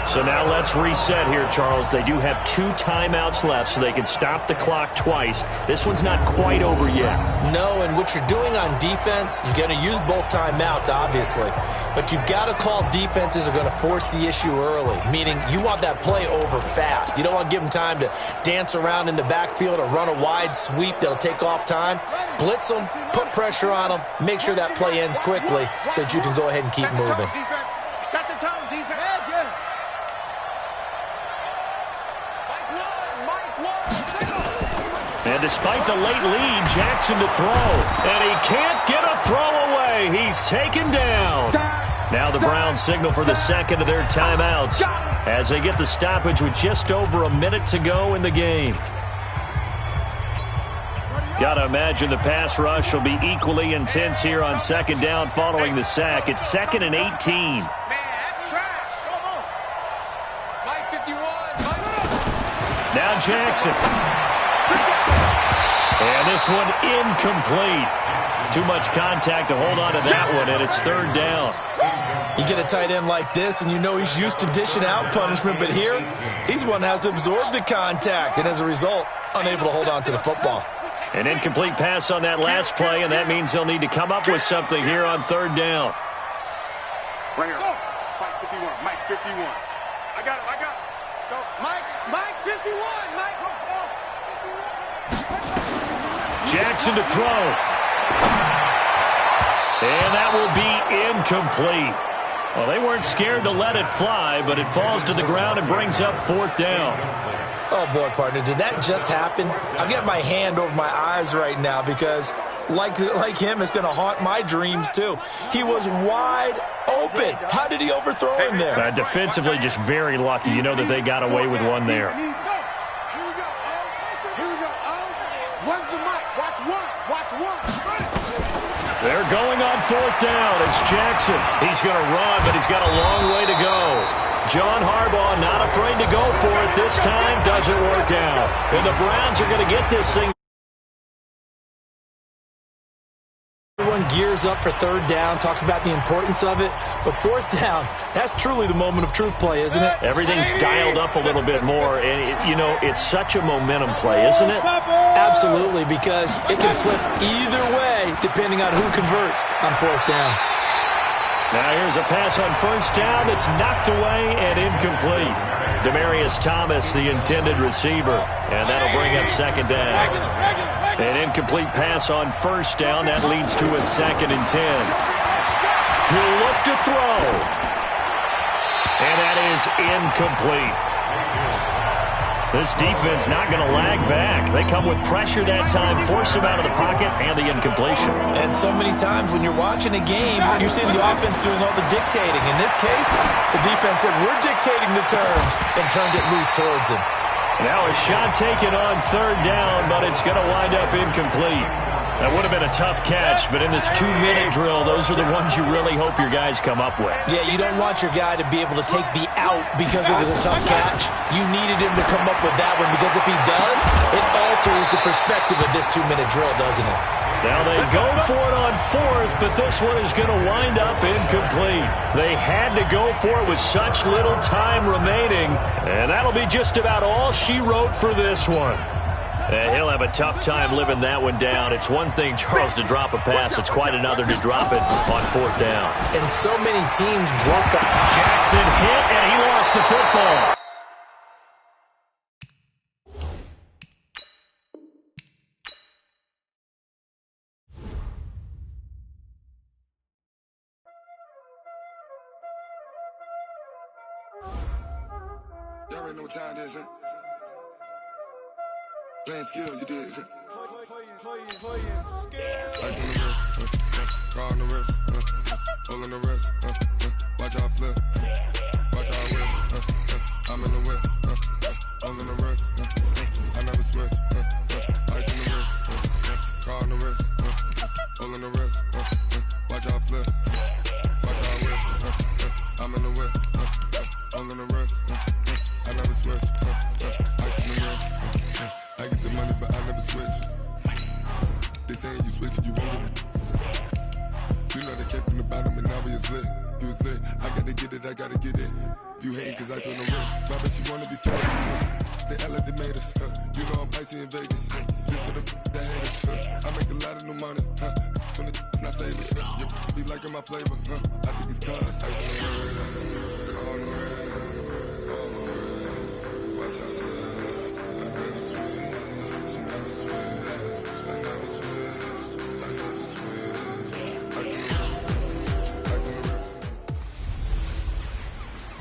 So now let's reset here, Charles. They do have 2 timeouts left, so they can stop the clock twice. This one's not quite over yet. No, and what you're doing on defense, you're going to use both timeouts, obviously. But you've got to call defenses are going to force the issue early, meaning you want that play over fast. You don't want to give them time to dance around in the backfield or run a wide sweep that'll take off time. Blitz them, put pressure on them, make sure that play ends quickly so that you can go ahead and keep moving. Set the tone, defense. And despite the late lead, Jackson to throw. And he can't get a throw away. He's taken down. Now the Browns signal for the second of their timeouts as they get the stoppage with just over a minute to go in the game. Got to imagine the pass rush will be equally intense here on second down following the sack. It's 2nd and 18. Man, that's trash. Come on. Mike 51. Mike. Now Jackson. And this one incomplete. Too much contact to hold on to that one, and it's 3rd down. You get a tight end like this, and you know he's used to dishing out punishment, but here, he's one that has to absorb the contact, and as a result, unable to hold on to the football. An incomplete pass on that last play, and that means they'll need to come up with something here on 3rd down. Right here. Mike 51. Mike 51. I got it. Go. Mike 51. Mike, go. Jackson to throw. And that will be incomplete. Well, they weren't scared to let it fly, but it falls to the ground and brings up 4th down. Oh, boy, partner, did that just happen? I've got my hand over my eyes right now because, like him, it's going to haunt my dreams, too. He was wide open. How did he overthrow him there? Defensively, just very lucky. You know that they got away with one there. Here we go. One's the mic. Watch one. They're going on 4th down. It's Jackson. He's going to run, but he's got a long way to go. John Harbaugh not afraid to go for it this time. Doesn't work out. And the Browns are going to get this thing. Everyone gears up for 3rd down, talks about the importance of it. But 4th down, that's truly the moment of truth play, isn't it? Everything's dialed up a little bit more. And, it's such a momentum play, isn't it? Absolutely, because it can flip either way depending on who converts on 4th down. Now here's a pass on 1st down that's knocked away and incomplete. Demaryius Thomas, the intended receiver, and that'll bring up 2nd down. An incomplete pass on 1st down. That leads to a 2nd and 10. He'll look to throw. And that is incomplete. This defense not going to lag back. They come with pressure that time, force him out of the pocket, and the incompletion. And so many times when you're watching a game, you're seeing the offense doing all the dictating. In this case, the defense said, we're dictating the terms, and turned it loose towards him. Now a shot taken on 3rd down, but it's going to wind up incomplete. That would have been a tough catch, but in this 2-minute drill, those are the ones you really hope your guys come up with. Yeah, you don't want your guy to be able to take the out because it was a tough catch. You needed him to come up with that one because if he does, it alters the perspective of this 2-minute drill, doesn't it? Now they go for it on 4th, but this one is going to wind up incomplete. They had to go for it with such little time remaining, and that'll be just about all she wrote for this one. And he'll have a tough time living that one down. It's one thing, Charles, to drop a pass. It's quite another to drop it on 4th down. And so many teams work up. Jackson hit, and he lost the football. Y'all already know what time it is, huh? Playing skills, you did. Playing skills. Ice on the wrist, car on the wrist, hole in the wrist, watch out flip, watch out whip, I'm in the whip, hole in the wrist, I never switch, ice on the wrist, car on the wrist, hole in the wrist, watch out flip, watch out whip, I'm in the whip, hole in the wrist, I never switch, ice on the wrist. I get the money, but I never switch. They saying you switch it, you won't get it. You know they came from the bottom and now we is lit. You was lit, I gotta get it, I gotta get it. You hating cause ice on the wrist. Why bet you wanna be famous? They act like they made us. You know I'm icy in Vegas. This for the that hate us. I make a lot of new money. When it's not savers. You be liking my flavor. I think it's cause ice on the wrist. On the wrist. On the wrist. Watch out for this. I never switch.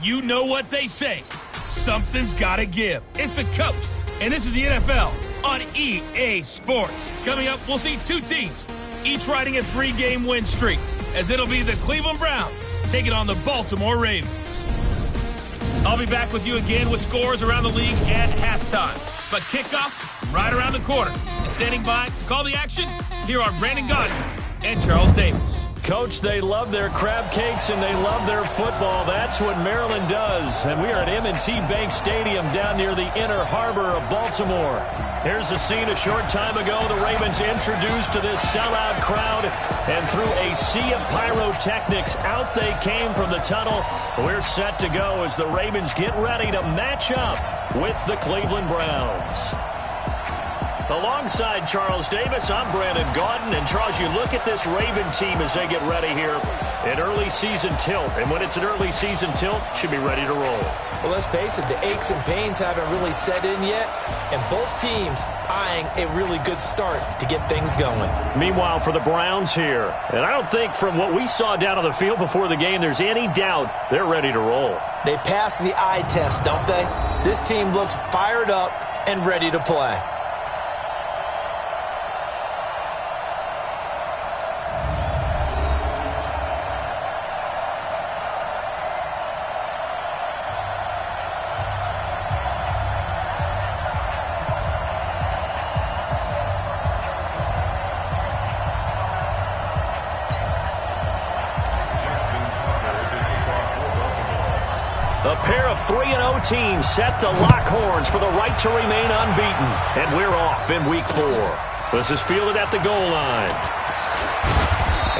You know what they say. Something's got to give. It's a coach, and this is the NFL. on EA Sports. Coming up, we'll see two teams, each riding a 3-game win streak, as it'll be the Cleveland Browns taking on the Baltimore Ravens. I'll be back with you again with scores around the league at halftime. But kickoff right around the corner. And standing by to call the action, here are Brandon Gaudin and Charles Davis. Coach, they love their crab cakes and they love their football. That's what Maryland does. And we are at M&T Bank Stadium down near the inner harbor of Baltimore. Here's a scene a short time ago. The Ravens introduced to this sellout crowd, and through a sea of pyrotechnics, out they came from the tunnel. We're set to go as the Ravens get ready to match up with the Cleveland Browns. Alongside Charles Davis, I'm Brandon Gaudin. And Charles, you look at this Raven team as they get ready here in early season tilt. And when it's an early season tilt, should be ready to roll. Well, let's face it, the aches and pains haven't really set in yet. And both teams eyeing a really good start to get things going. Meanwhile, for the Browns here, and I don't think from what we saw down on the field before the game, there's any doubt they're ready to roll. They passed the eye test, don't they? This team looks fired up and ready to play. A pair of 3-0 teams set to lock horns for the right to remain unbeaten. And we're off in week 4. This is fielded at the goal line.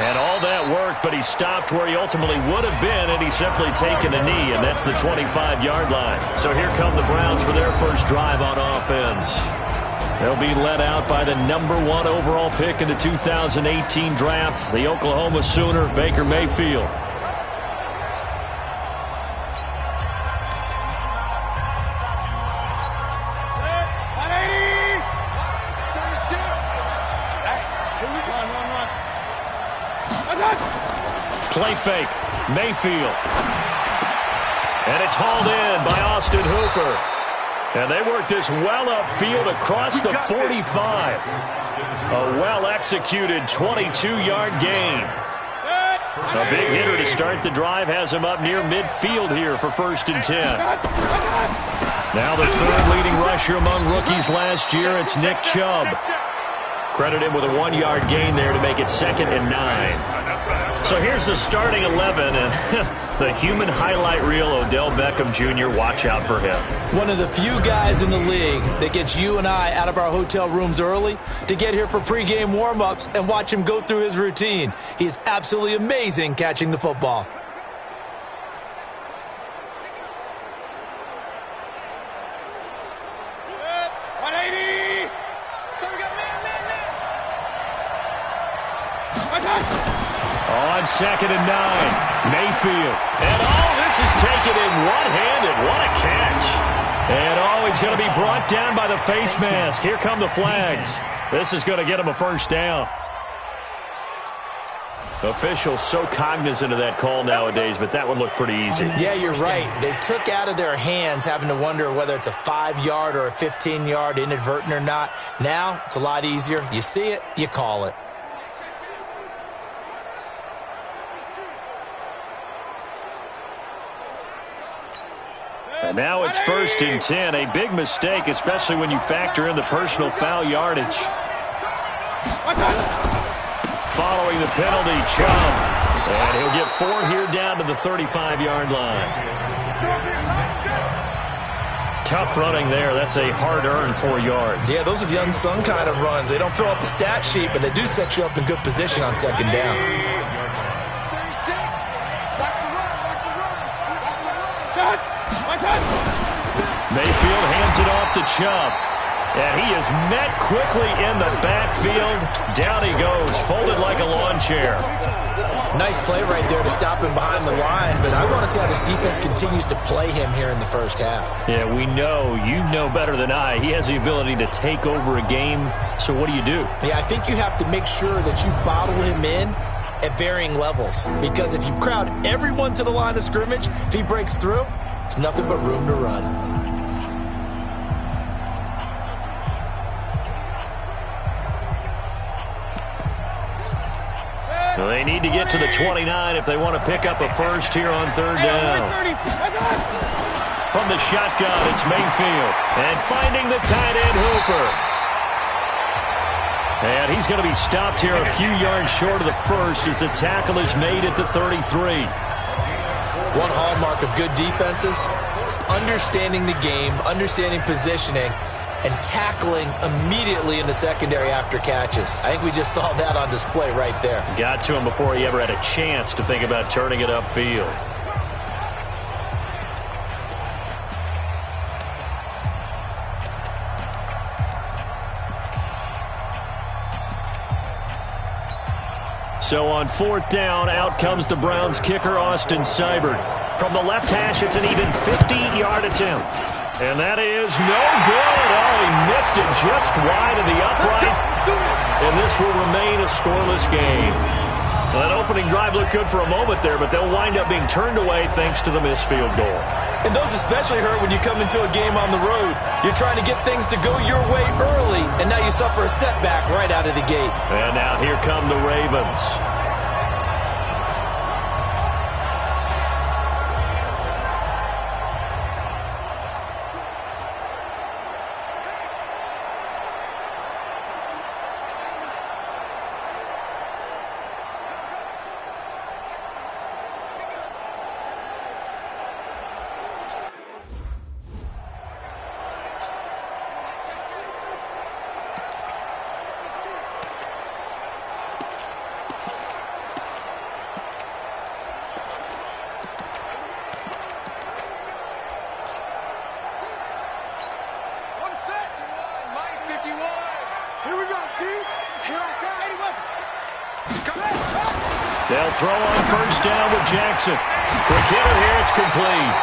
And all that work, but he stopped where he ultimately would have been had he simply taken a knee, and that's the 25-yard line. So here come the Browns for their first drive on offense. They'll be led out by the number 1 overall pick in the 2018 draft, the Oklahoma Sooner, Baker Mayfield. Play fake, Mayfield. And it's hauled in by Austin Hooper. And they work this well upfield across the 45. A well-executed 22-yard gain. A big hitter to start the drive has him up near midfield here for 1st and 10. Now the third leading rusher among rookies last year, it's Nick Chubb. Credit him with a 1-yard gain there to make it 2nd and 9. So here's the starting 11, and the human highlight reel, Odell Beckham Jr., watch out for him. One of the few guys in the league that gets you and I out of our hotel rooms early to get here for pregame warm-ups and watch him go through his routine. He's absolutely amazing catching the football. On 2nd and 9, Mayfield. And this is taken in one-handed. What a catch. And he's going to be brought down by the face mask. Here come the flags. This is going to get him a first down. Officials so cognizant of that call nowadays, but that one looked pretty easy. Yeah, you're right. They took out of their hands having to wonder whether it's a 5-yard or a 15-yard inadvertent or not. Now, it's a lot easier. You see it, you call it. And now it's 1st and 10. A big mistake, especially when you factor in the personal foul yardage. Following the penalty, Chubb. And he'll get 4 here down to the 35-yard line. Tough running there. That's a hard-earned 4 yards. Yeah, those are the unsung kind of runs. They don't fill up the stat sheet, but they do set you up in good position on 2nd down. Mayfield hands it off to Chubb. And he is met quickly in the backfield. Down he goes, folded like a lawn chair. Nice play right there to stop him behind the line, but I want to see how this defense continues to play him here in the first half. Yeah, we know. You know better than I. He has the ability to take over a game, so what do you do? Yeah, I think you have to make sure that you bottle him in at varying levels, because if you crowd everyone to the line of scrimmage, if he breaks through, there's nothing but room to run. They need to get to the 29 if they want to pick up a first here on third down. From the shotgun, it's Mayfield. And finding the tight end, Hooper. And he's going to be stopped here a few yards short of the first as the tackle is made at the 33. One hallmark of good defenses is understanding the game, understanding positioning, and tackling immediately in the secondary after catches. I think we just saw that on display right there. Got to him before he ever had a chance to think about turning it upfield. So on fourth down, out comes the Browns kicker, Austin Seibert. From the left hash, it's an even 50-yard attempt. And that is no good. Oh, he missed it just wide of the upright. And this will remain a scoreless game. Well, that opening drive looked good for a moment there, but they'll wind up being turned away thanks to the missed field goal. And those especially hurt when you come into a game on the road. You're trying to get things to go your way early, and now you suffer a setback right out of the gate. And now here come the Ravens. They'll throw on first down with Jackson. Quick hitter here, it's complete.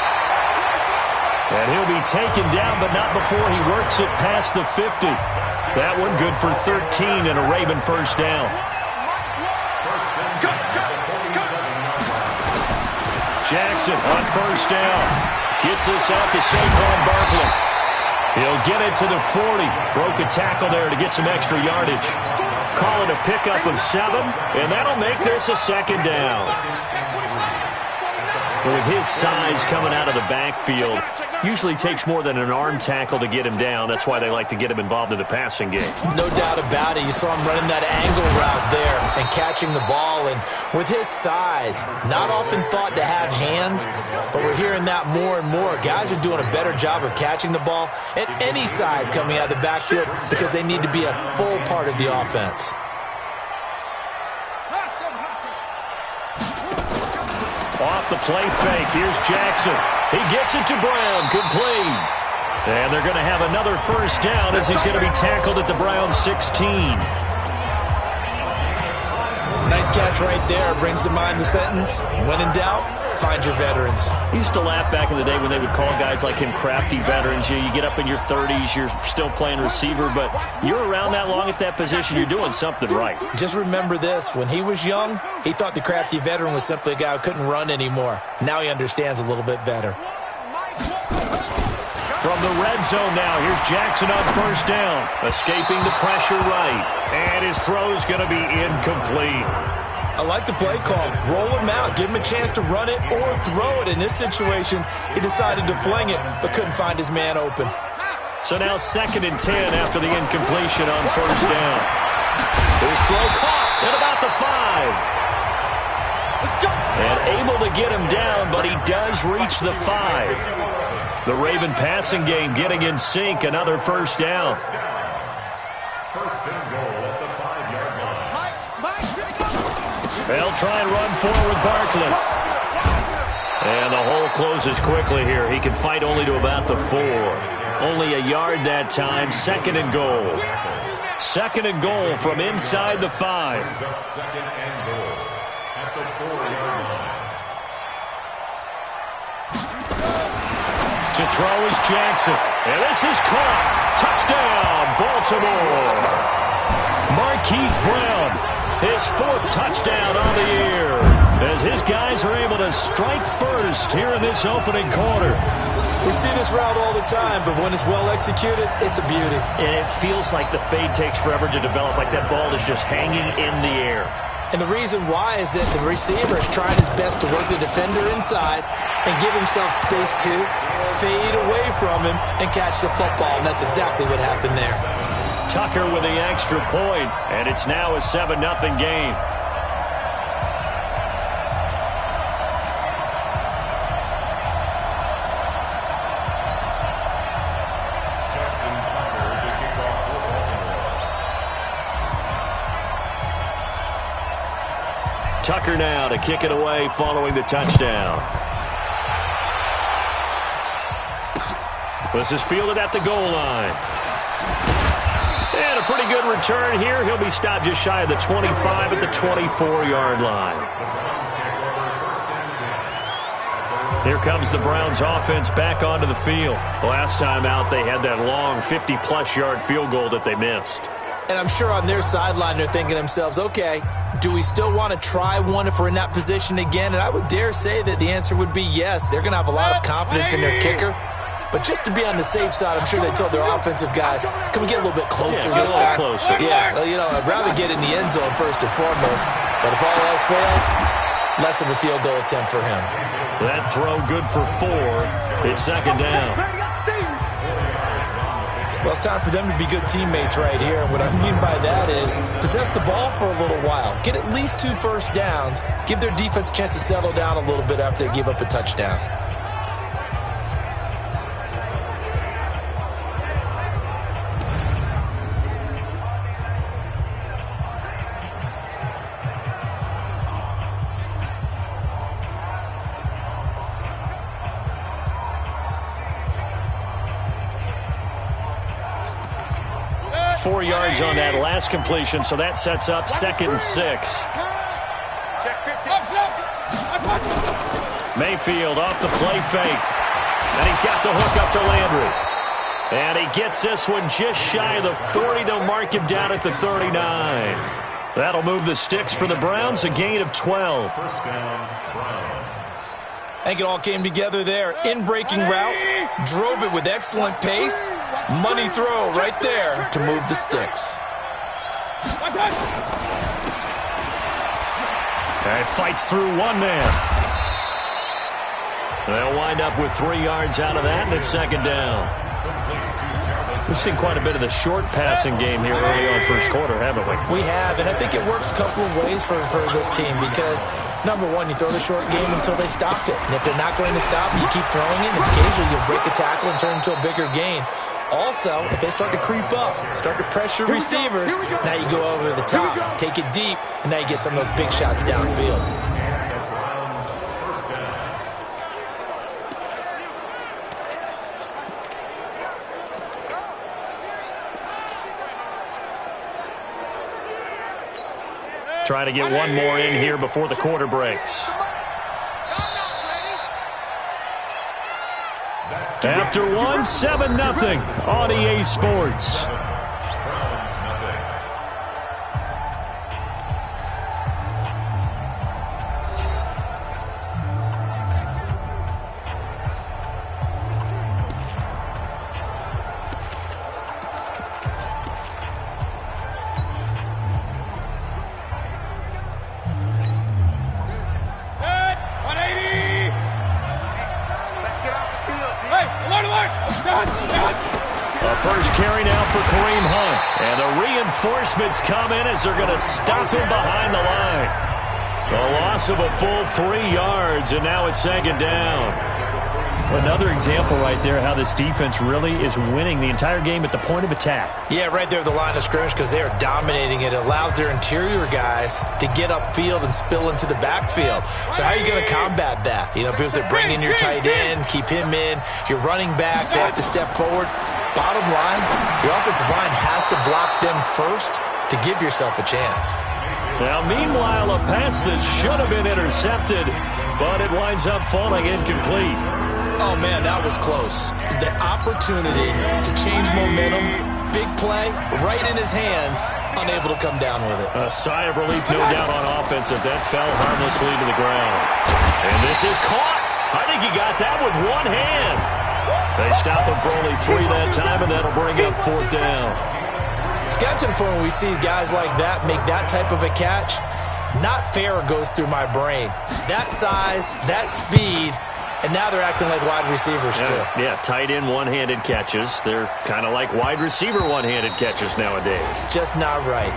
And he'll be taken down, but not before he works it past the 50. That one good for 13 and a Raven first down. Jackson on first down. Gets this out to Saquon Barkley. He'll get it to the 40. Broke a tackle there to get some extra yardage. Call it a pickup of 7, and that'll make this a second down. With his size coming out of the backfield, usually takes more than an arm tackle to get him down. That's why they like to get him involved in the passing game. No doubt about it. You saw him running that angle route there and catching the ball. And with his size, not often thought to have hands, but we're hearing that more and more. Guys are doing a better job of catching the ball at any size coming out of the backfield because they need to be a full part of the offense. Off the play fake, here's Jackson. He gets it to Brown, complete. And they're going to have another first down as he's going to be tackled at the Browns 16. Nice catch right there. Brings to mind the sentence, when in doubt, find your veterans. I used to laugh back in the day when they would call guys like him crafty veterans. You get up in your 30s, you're still playing receiver, but you're around that long at that position, you're doing something right. Just remember this, when he was young, he thought the crafty veteran was simply a guy who couldn't run anymore. Now he understands a little bit better. From the red zone now, here's Jackson on first down. Escaping the pressure right. And his throw's going to be incomplete. I like the play call. Roll him out. Give him a chance to run it or throw it. In this situation, he decided to fling it, but couldn't find his man open. So now 2nd and 10 after the incompletion on first down. His throw caught at about the 5. And able to get him down, but he does reach the 5. The Raven passing game getting in sync. Another first down. First and goal at the 5-yard line. They'll try and run forward Barkley. And the hole closes quickly here. He can fight only to about the 4. Only a yard that time. 2nd and goal. 2nd and goal from inside the 5. Second and goal at the 4-yard line. To throw is Jackson. And this is caught. Touchdown, Baltimore. Marquise Brown, his 4th touchdown on the year, as his guys are able to strike first here in this opening quarter. We see this route all the time, but when it's well executed, it's a beauty. And it feels like the fade takes forever to develop, like that ball is just hanging in the air. And the reason why is that the receiver is trying his best to work the defender inside and give himself space to fade away from him and catch the football. And that's exactly what happened there. Tucker with the extra point, and it's now a 7-0 game. Tucker now to kick it away following the touchdown. This is fielded at the goal line. And a pretty good return here. He'll be stopped just shy of the 25 at the 24-yard line. Here comes the Browns offense back onto the field. Last time out, they had that long 50-plus yard field goal that they missed. And I'm sure on their sideline they're thinking to themselves, okay, do we still want to try one if we're in that position again? And I would dare say that the answer would be yes. They're going to have a lot of confidence in their kicker. But just to be on the safe side, I'm sure they told their offensive guys, can we get a little bit closer this time? Yeah, well, I'd rather get in the end zone first and foremost. But if all else fails, less of a field goal attempt for him. That throw good for 4. It's second down. Well, it's time for them to be good teammates right here. And what I mean by that is possess the ball for a little while. Get at least 2 first downs. Give their defense a chance to settle down a little bit after they give up a touchdown. Yards on that last completion, so that sets up 2nd and 6. Mayfield off the play fake, and he's got the hook up to Landry. And he gets this one just shy of the 40. They'll mark him down at the 39. That'll move the sticks for the Browns, a gain of 12. First down, Browns. I think it all came together there. In-breaking route, drove it with excellent pace. Money throw right there to move the sticks. And fights through one man. They'll wind up with 3 yards out of that, and it's second down. We've seen quite a bit of the short passing game here early on first quarter, haven't we? We have, and I think it works a couple of ways for this team because, number one, you throw the short game until they stop it. And if they're not going to stop it, you keep throwing it, and occasionally you'll break a tackle and turn into a bigger gain. Also, if they start to creep up, start to pressure receivers, now you go over the top, take it deep, and now you get some of those big shots downfield. Trying to get one more in here before the quarter breaks. After one, 7-0 on EA Sports. Reinforcements come in as they're going to stop him behind the line. The loss of a full 3 yards, and now it's second down. Another example right there how this defense really is winning the entire game at the point of attack. Yeah, right there at the line of scrimmage because they are dominating it. It allows their interior guys to get upfield and spill into the backfield. So how are you going to combat that? People say bring in your tight end, keep him in. Your running backs, they have to step forward. Bottom line, your offensive line has to block them first to give yourself a chance. Now, meanwhile, a pass that should have been intercepted, but it winds up falling incomplete. Oh, man, that was close. The opportunity to change momentum, big play, right in his hands, unable to come down with it. A sigh of relief, no doubt, on offense if that fell harmlessly to the ground. And this is caught. I think he got that with one hand. They stop him for only 3 that time, and that'll bring up 4th down. It's got to the point where we see guys like that make that type of a catch. not fair goes through my brain. That size, that speed, and now they're acting like wide receivers too. Yeah, tight end one-handed catches. They're kind of like wide receiver one-handed catches nowadays. Just not right.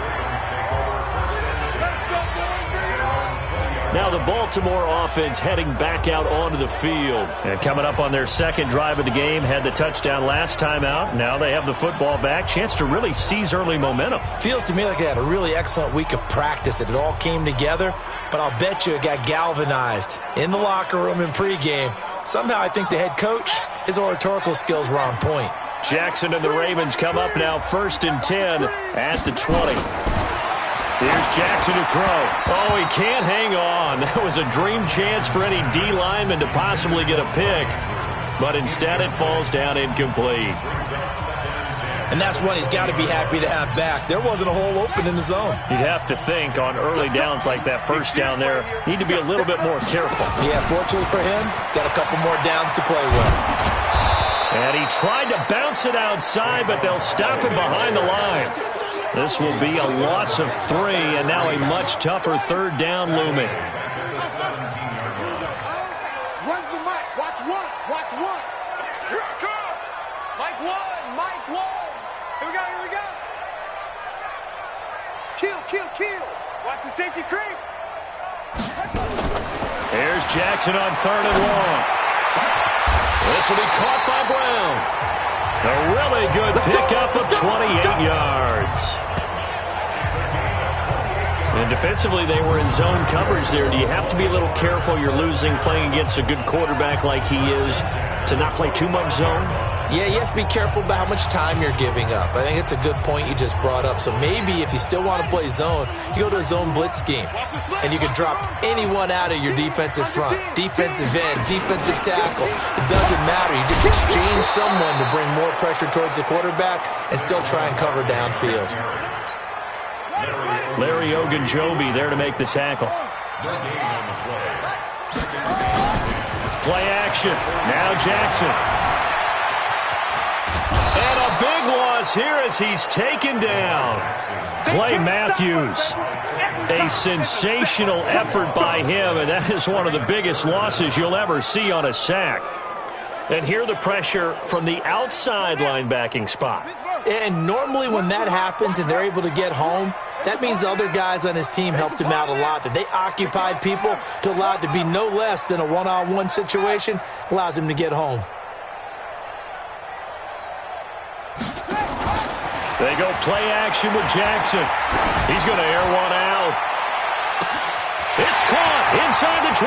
Now the Baltimore offense heading back out onto the field. And coming up on their second drive of the game, had the touchdown last time out. Now they have the football back. Chance to really seize early momentum. Feels to me like they had a really excellent week of practice. It all came together, but I'll bet you it got galvanized in the locker room in pregame. Somehow I think the head coach, his oratorical skills were on point. Jackson and the Ravens come up now 1st and 10 at the 20. Here's Jackson to throw. Oh, he can't hang on. That was a dream chance for any D lineman to possibly get a pick, but instead it falls down incomplete. And that's one he's got to be happy to have back. There wasn't a hole open in the zone. You'd have to think on early downs like that first down there, need to be a little bit more careful. Yeah, fortunately for him, got a couple more downs to play with. And he tried to bounce it outside, but they'll stop him behind the line. This will be a loss of 3, and now a much tougher 3rd down looming. Run the mic. Watch one. Watch one. Here it comes. Mike one. Mike one. Here we go. Here we go. Kill, kill, kill. Watch the safety creep. Here's Jackson on 3rd and long. This will be caught by Brown. A really good pickup of 28 yards. And defensively, they were in zone coverage there. Do you have to be a little careful? You're losing playing against a good quarterback like he is to not play too much zone? Yeah, you have to be careful about how much time you're giving up. I think it's a good point you just brought up. So maybe if you still want to play zone, you go to a zone blitz scheme. And you can drop anyone out of your defensive front. Defensive end, defensive tackle. It doesn't matter. You just exchange someone to bring more pressure towards the quarterback and still try and cover downfield. Larry Ogunjobi there to make the tackle. Play action. Now Jackson. And a big loss here as he's taken down. Clay Matthews. A sensational effort by him, and that is one of the biggest losses you'll ever see on a sack. And here the pressure from the outside linebacking spot. And normally when that happens and they're able to get home, that means the other guys on his team helped him out a lot. That they occupied people to allow it to be no less than a one-on-one situation allows him to get home. They go play action with Jackson. He's going to air one out. It's caught inside the 25.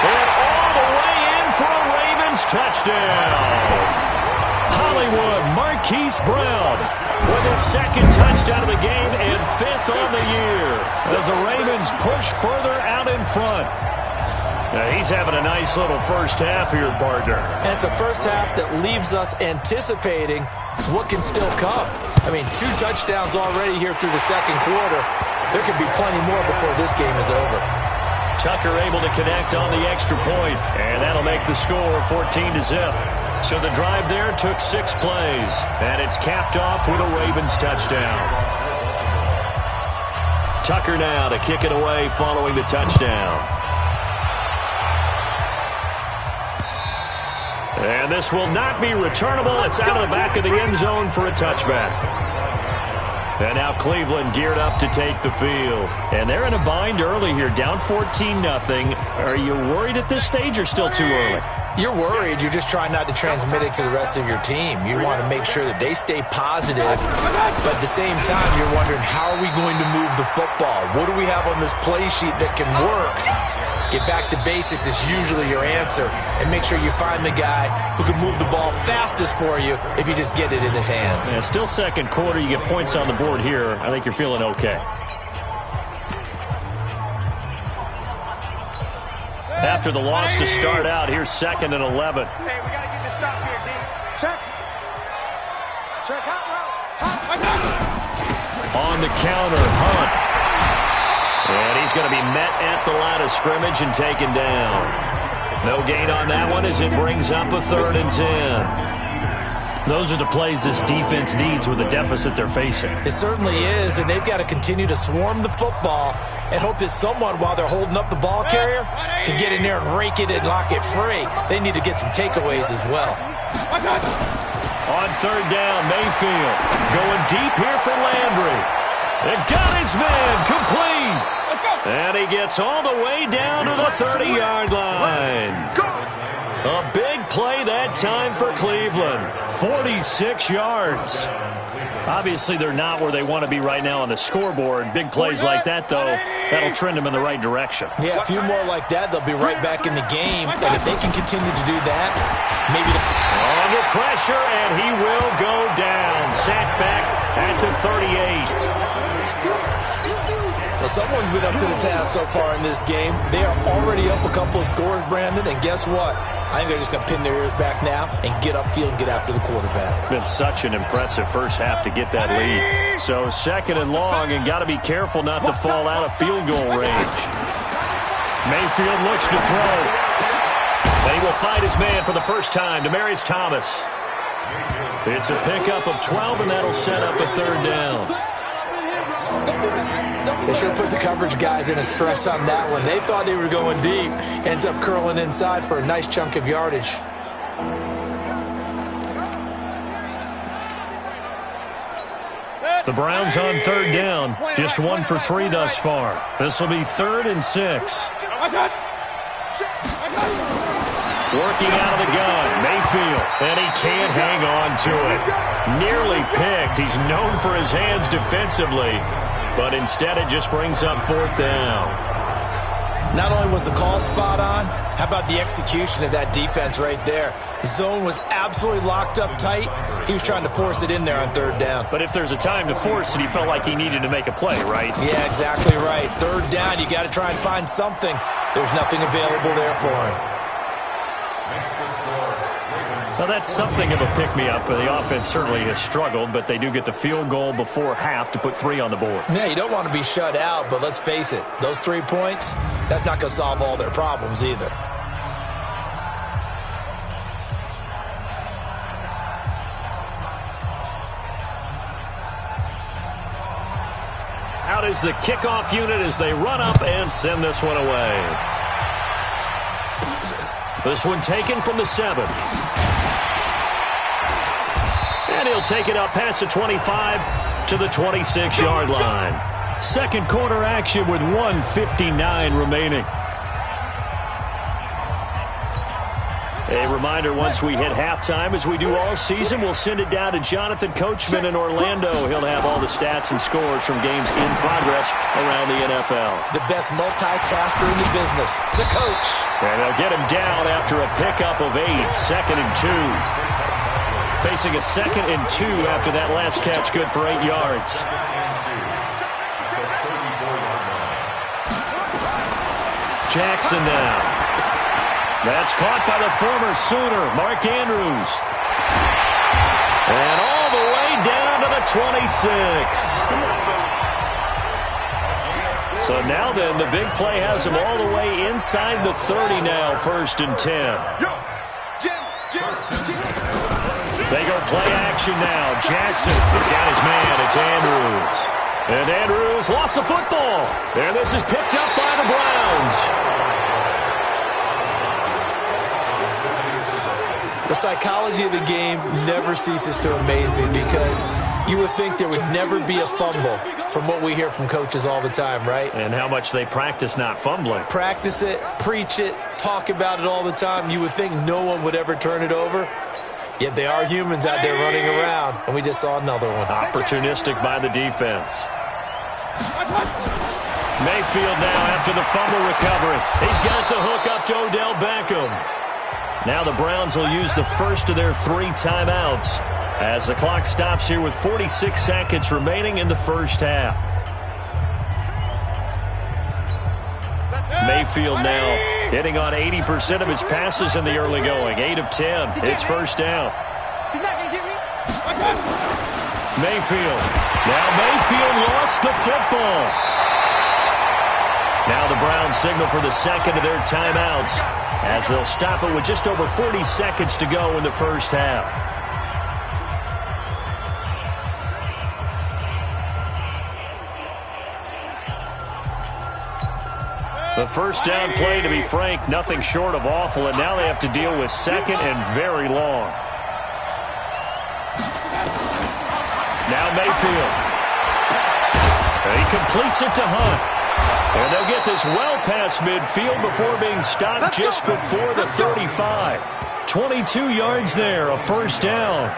And all the way in for a Ravens touchdown. Hollywood Marquise Brown with his 2nd touchdown of the game and 5th on the year as the Ravens push further out in front. Now he's having a nice little first half here, partner. And it's a first half that leaves us anticipating what can still come. I mean, 2 touchdowns already here through the 2nd quarter. There could be plenty more before this game is over. Tucker able to connect on the extra point, and that'll make the score 14-0. So the drive there took 6 plays, and it's capped off with a Ravens touchdown. Tucker now to kick it away following the touchdown. And this will not be returnable. It's out of the back of the end zone for a touchback. And now Cleveland geared up to take the field. And they're in a bind early here, down 14-0. Are you worried at this stage or still too early? You're worried. You're just trying not to transmit it to the rest of your team. You want to make sure that they stay positive. But at the same time, you're wondering, how are we going to move the football? What do we have on this play sheet that can work? Get back to basics is usually your answer. And make sure you find the guy who can move the ball fastest for you if you just get it in his hands. Yeah, still 2nd quarter. You get points on the board here. I think you're feeling okay. After the loss to start out, here's 2nd and 11. Hey, we got to get this stop here, D. Check. Check out route. On the counter, Hunt. And he's going to be met at the line of scrimmage and taken down. No gain on that one as it brings up a 3rd and 10. Those are the plays this defense needs with the deficit they're facing. It certainly is, and they've got to continue to swarm the football and hope that someone, while they're holding up the ball carrier, can get in there and rake it and lock it free. They need to get some takeaways as well. On third down, Mayfield going deep here for Landry. And got his man complete. And he gets all the way down to the 30-yard line. A big play that time for Cleveland. 46 yards. Obviously, they're not where they want to be right now on the scoreboard. Big plays like that, though, that'll trend them in the right direction. Yeah, a few more like that, they'll be right back in the game. And if they can continue to do that, maybe... Under pressure, and he will go down. Sacked back at the 38. Well, someone's been up to the task so far in this game. They are already up a couple of scores, Brandon, and guess what? I think they're just going to pin their ears back now and get upfield and get after the quarterback. Been such an impressive first half to get that lead. So second and long, and got to be careful not to fall out of field goal range. Mayfield looks to throw. He will find his man for the first time, Demaryius Thomas. It's a pickup of 12, and that'll set up a third down. They should put the coverage guys in a stress on that one. They thought they were going deep. Ends up curling inside for a nice chunk of yardage. The Browns on third down. Just 1 for 3 thus far. This will be 3rd and 6. Working out of the gun, Mayfield, and he can't hang on to it. Nearly picked. He's known for his hands defensively, but instead it just brings up 4th down. Not only was the call spot on, how about the execution of that defense right there? The zone was absolutely locked up tight. He was trying to force it in there on 3rd down. But if there's a time to force it, he felt like he needed to make a play, right? Yeah, exactly right. 3rd down, you got to try and find something. There's nothing available there for him. Now, that's something of a pick-me-up. The offense certainly has struggled, but they do get the field goal before half to put 3 on the board. Yeah, you don't want to be shut out, but let's face it, those 3 points, that's not going to solve all their problems either. Out is the kickoff unit as they run up and send this one away. This one taken from the 7. And he'll take it up past the 25 to the 26-yard line. Second quarter action with 1:59 remaining. A reminder, once we hit halftime, as we do all season, we'll send it down to Jonathan Coachman in Orlando. He'll have all the stats and scores from games in progress around the NFL. The best multitasker in the business, the coach. And they'll get him down after a pickup of 8, 2nd and 2. Facing a 2nd and 2 after that last catch, good for 8 yards. Jackson now. That's caught by the former Sooner, Mark Andrews. And all the way down to the 26. So now then, the big play has him all the way inside the 30 now, 1st and 10. They go play action now. Jackson has got his man. It's Andrews. And Andrews lost the football. And this is picked up by the Browns. The psychology of the game never ceases to amaze me because you would think there would never be a fumble from what we hear from coaches all the time, right? And how much they practice not fumbling. Practice it, preach it, talk about it all the time. You would think no one would ever turn it over. Yet they are humans out there running around, and we just saw another one. Opportunistic by the defense. Mayfield now after the fumble recovery. He's got the hook up to Odell Beckham. Now the Browns will use the first of their 3 timeouts as the clock stops here with 46 seconds remaining in the first half. Mayfield now hitting on 80% of his passes in the early going. 8 of 10. It's 1st down. Mayfield. Now Mayfield lost the football. Now the Browns signal for the 2nd of their timeouts as they'll stop it with just over 40 seconds to go in the first half. The first down play, to be frank, nothing short of awful, and now they have to deal with second and very long. Now Mayfield. And he completes it to Hunt. And they'll get this well past midfield before being stopped just before the 35. 22 yards there, a first down.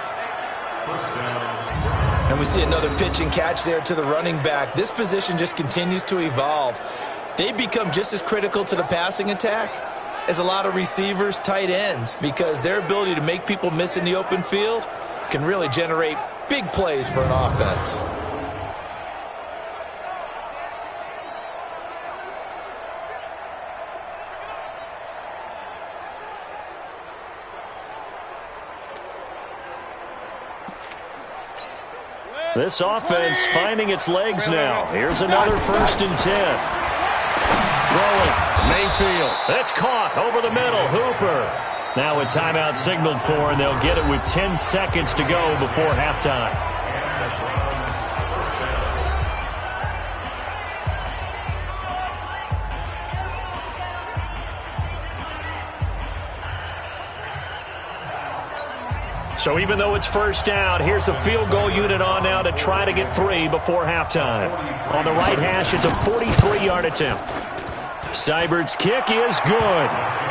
And we see another pitch and catch there to the running back. This position just continues to evolve. They become just as critical to the passing attack as a lot of receivers, tight ends, because their ability to make people miss in the open field can really generate big plays for an offense. This offense finding its legs now. Here's another 1st and 10. Throwing. Mayfield. That's caught over the middle. Hooper. Now a timeout signaled for, and they'll get it with 10 seconds to go before halftime. So even though it's first down, here's the field goal unit on now to try to get 3 before halftime. On the right hash, it's a 43-yard attempt. Seibert's kick is good.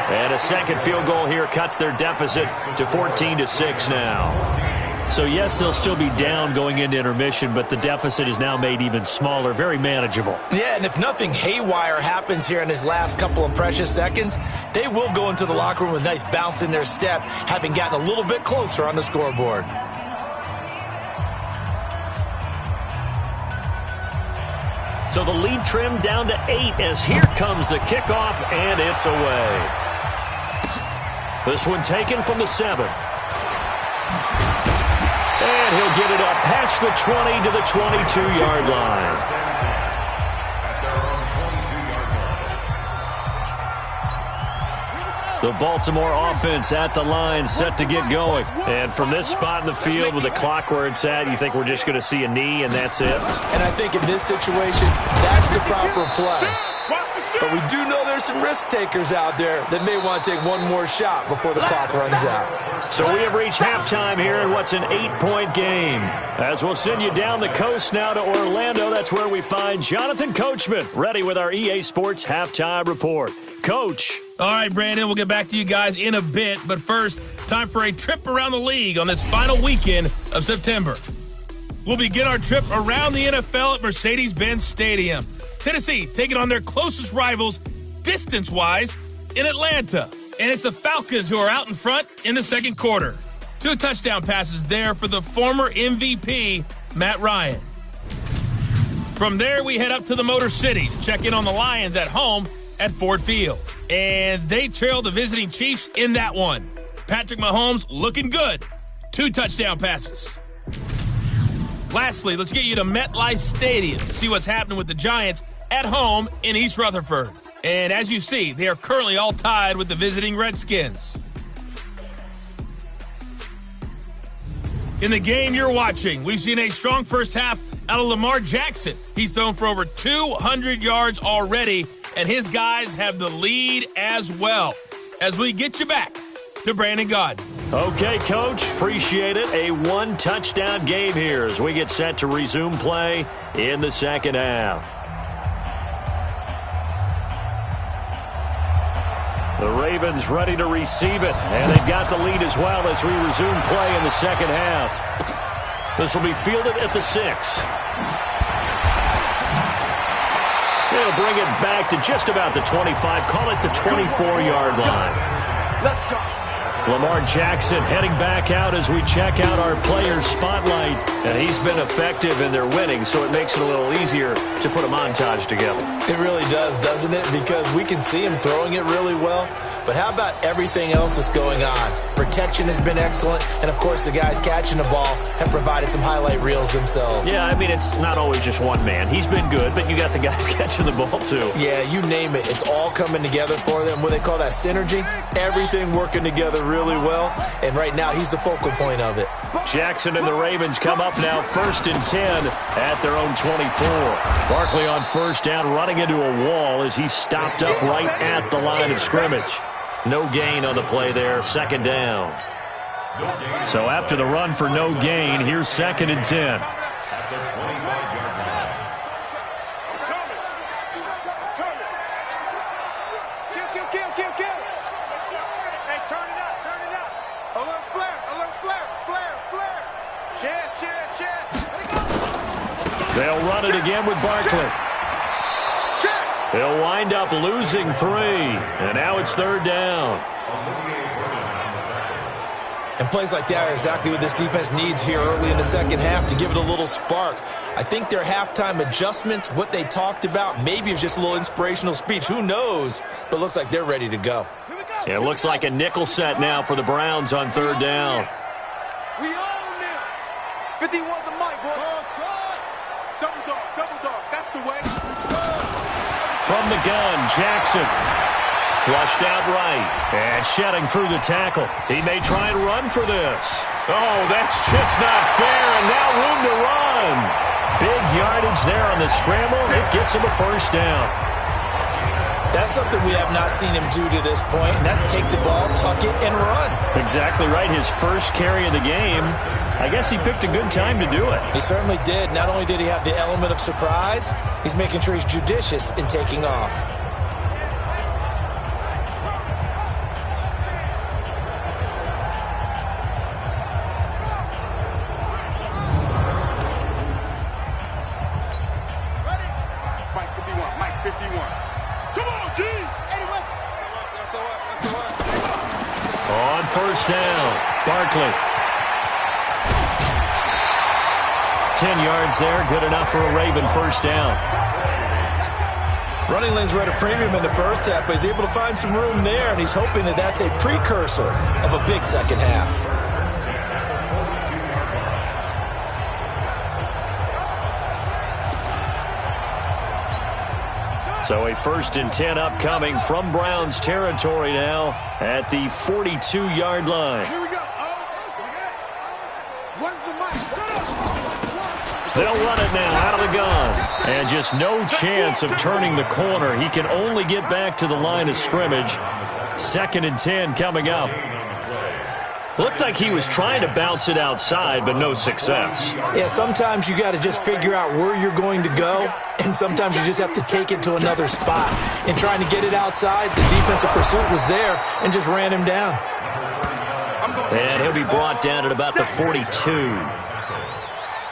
And a second field goal here cuts their deficit to 14-6 now. So yes, they'll still be down going into intermission, but the deficit is now made even smaller, very manageable. Yeah, and if nothing haywire happens here in his last couple of precious seconds, they will go into the locker room with a nice bounce in their step, having gotten a little bit closer on the scoreboard. So the lead trimmed down to 8 as here comes the kickoff, and it's away. This one taken from the 7. And he'll get it up past the 20 to the 22-yard line. The Baltimore offense at the line, set to get going. And from this spot in the field with the clock where it's at, you think we're just going to see a knee and that's it? And I think in this situation, that's the proper play. But we do know there's some risk takers out there that may want to take one more shot before the clock runs out. So we have reached halftime here in what's an 8-point game. As we'll send you down the coast now to Orlando, that's where we find Jonathan Coachman, ready with our EA Sports Halftime Report. Coach. All right, Brandon, we'll get back to you guys in a bit. But first, time for a trip around the league on this final weekend of September. We'll begin our trip around the NFL at Mercedes-Benz Stadium. Tennessee taking on their closest rivals, distance-wise, in Atlanta. And it's the Falcons who are out in front in the second quarter. 2 touchdown passes there for the former MVP, Matt Ryan. From there, we head up to the Motor City to check in on the Lions at home at Ford Field. And they trail the visiting Chiefs in that one. Patrick Mahomes looking good. 2 touchdown passes. Lastly, let's get you to MetLife Stadium to see what's happening with the Giants at home in East Rutherford. And as you see, they are currently all tied with the visiting Redskins. In the game you're watching, we've seen a strong first half out of Lamar Jackson. He's thrown for over 200 yards already, and his guys have the lead as well. As we get you back to Brandon Gaudin. Okay, Coach. Appreciate it. A 1-touchdown game here as we get set to resume play in the second half. The Ravens ready to receive it, and they've got the lead as well as we resume play in the second half. This will be fielded at the 6. They'll bring it back to just about the 25, call it the 24-yard line. Let's go. Lamar Jackson heading back out as we check out our player spotlight. And he's been effective in their winning, so it makes it a little easier to put a montage together. It really does, doesn't it? Because we can see him throwing it really well. But how about everything else that's going on? Protection has been excellent. And, of course, the guys catching the ball have provided some highlight reels themselves. Yeah, I mean, it's not always just one man. He's been good, but you got the guys catching the ball, too. Yeah, you name it. It's all coming together for them. What they call that synergy. Everything working together really really well, and right now he's the focal point of it. Jackson and the Ravens come up now 1st and 10 at their own 24. Barkley on first down, running into a wall as he's stopped up right at the line of scrimmage. No gain on the play there, 2nd down. So after the run for no gain, here's 2nd and 10. They'll run it again with Barkley. They'll wind up losing 3, and now it's 3rd down. And plays like that are exactly what this defense needs here early in the second half to give it a little spark. I think their halftime adjustment, what they talked about, maybe it's just a little inspirational speech. Who knows? But looks like they're ready to go. Yeah, it looks like a nickel set now for the Browns on 3rd down. We own them. 51 to Mike, boy. Double dog. That's the way. From the gun, Jackson. Flushed out right. And shedding through the tackle. He may try and run for this. Oh, that's just not fair, and now room to run. Big yardage there on the scramble. It gets him a 1st down. That's something we have not seen him do to this point, and that's take the ball, tuck it, and run. Exactly right. His first carry of the game. I guess he picked a good time to do it. He certainly did. Not only did he have the element of surprise, he's making sure he's judicious in taking off. Mike 51. Come on, D! On 1st down, Barkley. 10 yards there, good enough for a Raven 1st down. Running lanes were at a premium in the first half, but he's able to find some room there, and he's hoping that that's a precursor of a big second half. So a 1st and 10 upcoming from Browns territory now at the 42-yard line. Here we go. When's the mic? They'll run it now out of the gun. And just no chance of turning the corner. He can only get back to the line of scrimmage. 2nd and 10 coming up. Looked like he was trying to bounce it outside, but no success. Yeah, sometimes you got to just figure out where you're going to go, and sometimes you just have to take it to another spot. In trying to get it outside, the defensive pursuit was there and just ran him down. And he'll be brought down at about the 42.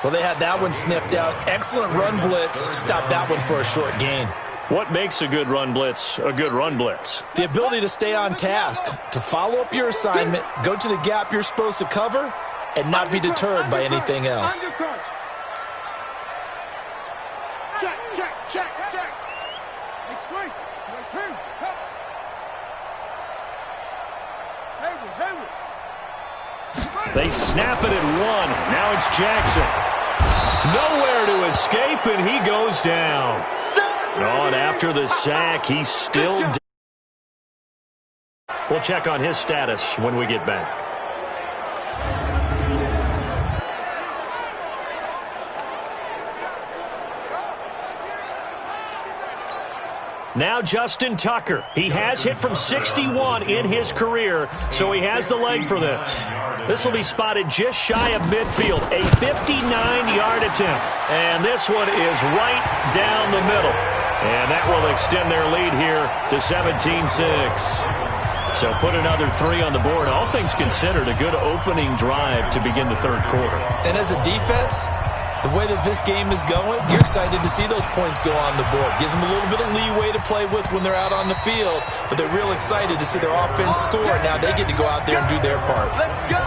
Well, they had that one sniffed out. Excellent run blitz. Stopped that one for a short gain. What makes a good run blitz a good run blitz? The ability to stay on task, to follow up your assignment, go to the gap you're supposed to cover, and not be deterred by anything else. Check. They snap it at 1. Now it's Jackson. Nowhere to escape, and he goes down. And after the sack, he's still down. We'll check on his status when we get back. Now Justin Tucker. He has hit from 61 in his career, so he has the leg for this. This will be spotted just shy of midfield, a 59-yard attempt. And this one is right down the middle. And that will extend their lead here to 17-6. So put another 3 on the board. All things considered, a good opening drive to begin the third quarter. And as a defense, the way that this game is going, you're excited to see those points go on the board. Gives them a little bit of leeway to play with when they're out on the field, but they're real excited to see their offense score. Now they get to go out there and do their part. Let's go.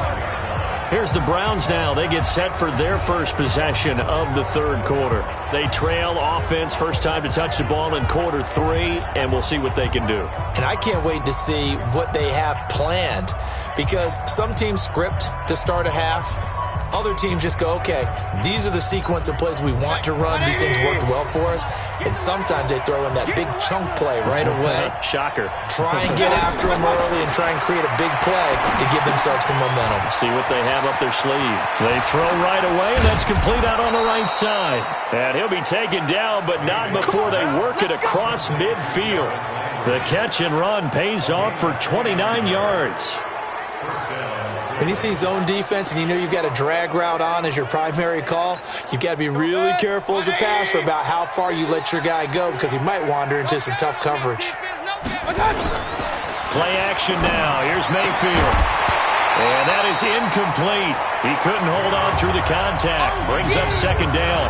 Here's the Browns now. They get set for their first possession of the third quarter. They trail offense, first time to touch the ball in quarter 3, and we'll see what they can do. And I can't wait to see what they have planned, because some teams script to start a half. Other teams just go, okay, these are the sequence of plays we want to run. These things worked well for us. And sometimes they throw in that big chunk play right away. Shocker. Try and get after them early and try and create a big play to give themselves some momentum. See what they have up their sleeve. They throw right away, and that's complete out on the right side. And he'll be taken down, but not before they work it across midfield. The catch and run pays off for 29 yards. When you see zone defense and you know you've got a drag route on as your primary call, you've got to be really careful as a passer about how far you let your guy go because he might wander into some tough coverage. Play action now. Here's Mayfield. And that is incomplete. He couldn't hold on through the contact. Brings up second down.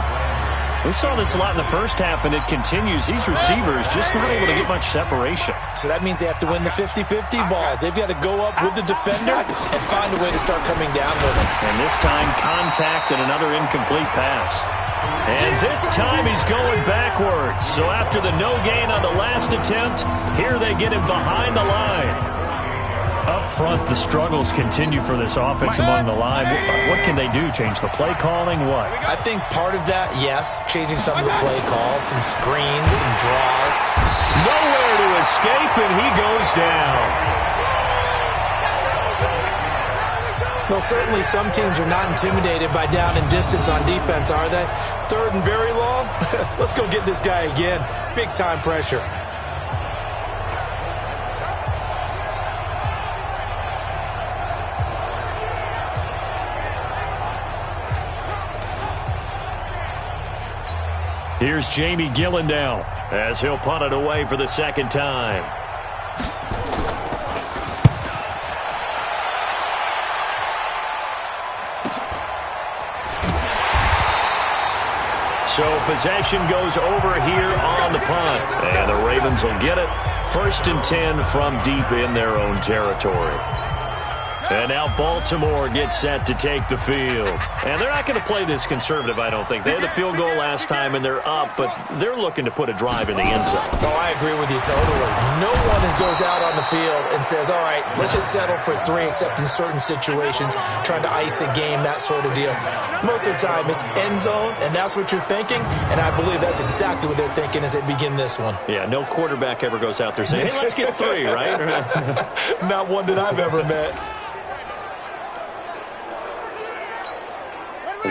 We saw this a lot in the first half, and it continues. These receivers just not able to get much separation. So that means they have to win the 50-50 balls. They've got to go up with the defender and find a way to start coming down with him. And this time, contact and another incomplete pass. And this time, he's going backwards. So after the no gain on the last attempt, here they get him behind the line. Up front, the struggles continue for this offense among the line. What can they do? Change the play calling? What? I think part of that, yes, changing some of the play calls, some screens, some draws. Nowhere to escape, and he goes down. Well, certainly some teams are not intimidated by down and distance on defense, are they? Third and very long? Let's go get this guy again. Big-time pressure. Here's Jamie Gillendow as he'll punt it away for the second time. So possession goes over here on the punt. And the Ravens will get it. 1st and 10 from deep in their own territory. And now Baltimore gets set to take the field. And they're not going to play this conservative, I don't think. They had the field goal last time, and they're up, but they're looking to put a drive in the end zone. Oh, I agree with you totally. No one goes out on the field and says, all right, let's just settle for 3, except in certain situations, trying to ice a game, that sort of deal. Most of the time, it's end zone, and that's what you're thinking, and I believe that's exactly what they're thinking as they begin this one. Yeah, no quarterback ever goes out there saying, hey, let's get 3, right? Not one that I've ever met.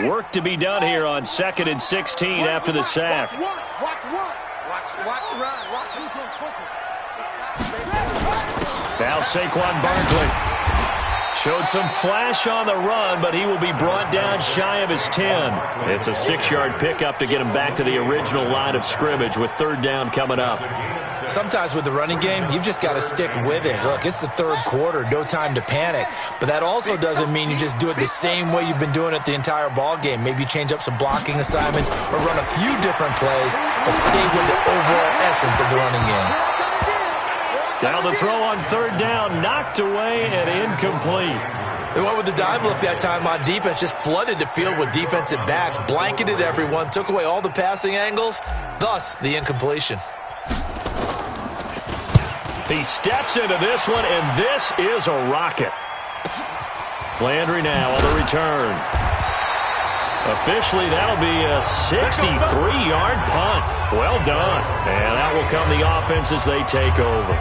Work to be done here on 2nd and 16 after the sack. Watch run. Now Saquon Barkley showed some flash on the run, but he will be brought down shy of his 10. It's a 6-yard pickup to get him back to the original line of scrimmage with 3rd down coming up. Sometimes with the running game, you've just got to stick with it. Look, it's the 3rd quarter, no time to panic. But that also doesn't mean you just do it the same way you've been doing it the entire ball game. Maybe change up some blocking assignments or run a few different plays, but stay with the overall essence of the running game. Now the throw on 3rd down, knocked away and incomplete. They went with the dive look that time on defense, just flooded the field with defensive backs, blanketed everyone, took away all the passing angles, thus the incompletion. He steps into this one, and this is a rocket. Landry now on the return. Officially, that'll be a 63-yard punt. Well done. And out will come the offense as they take over.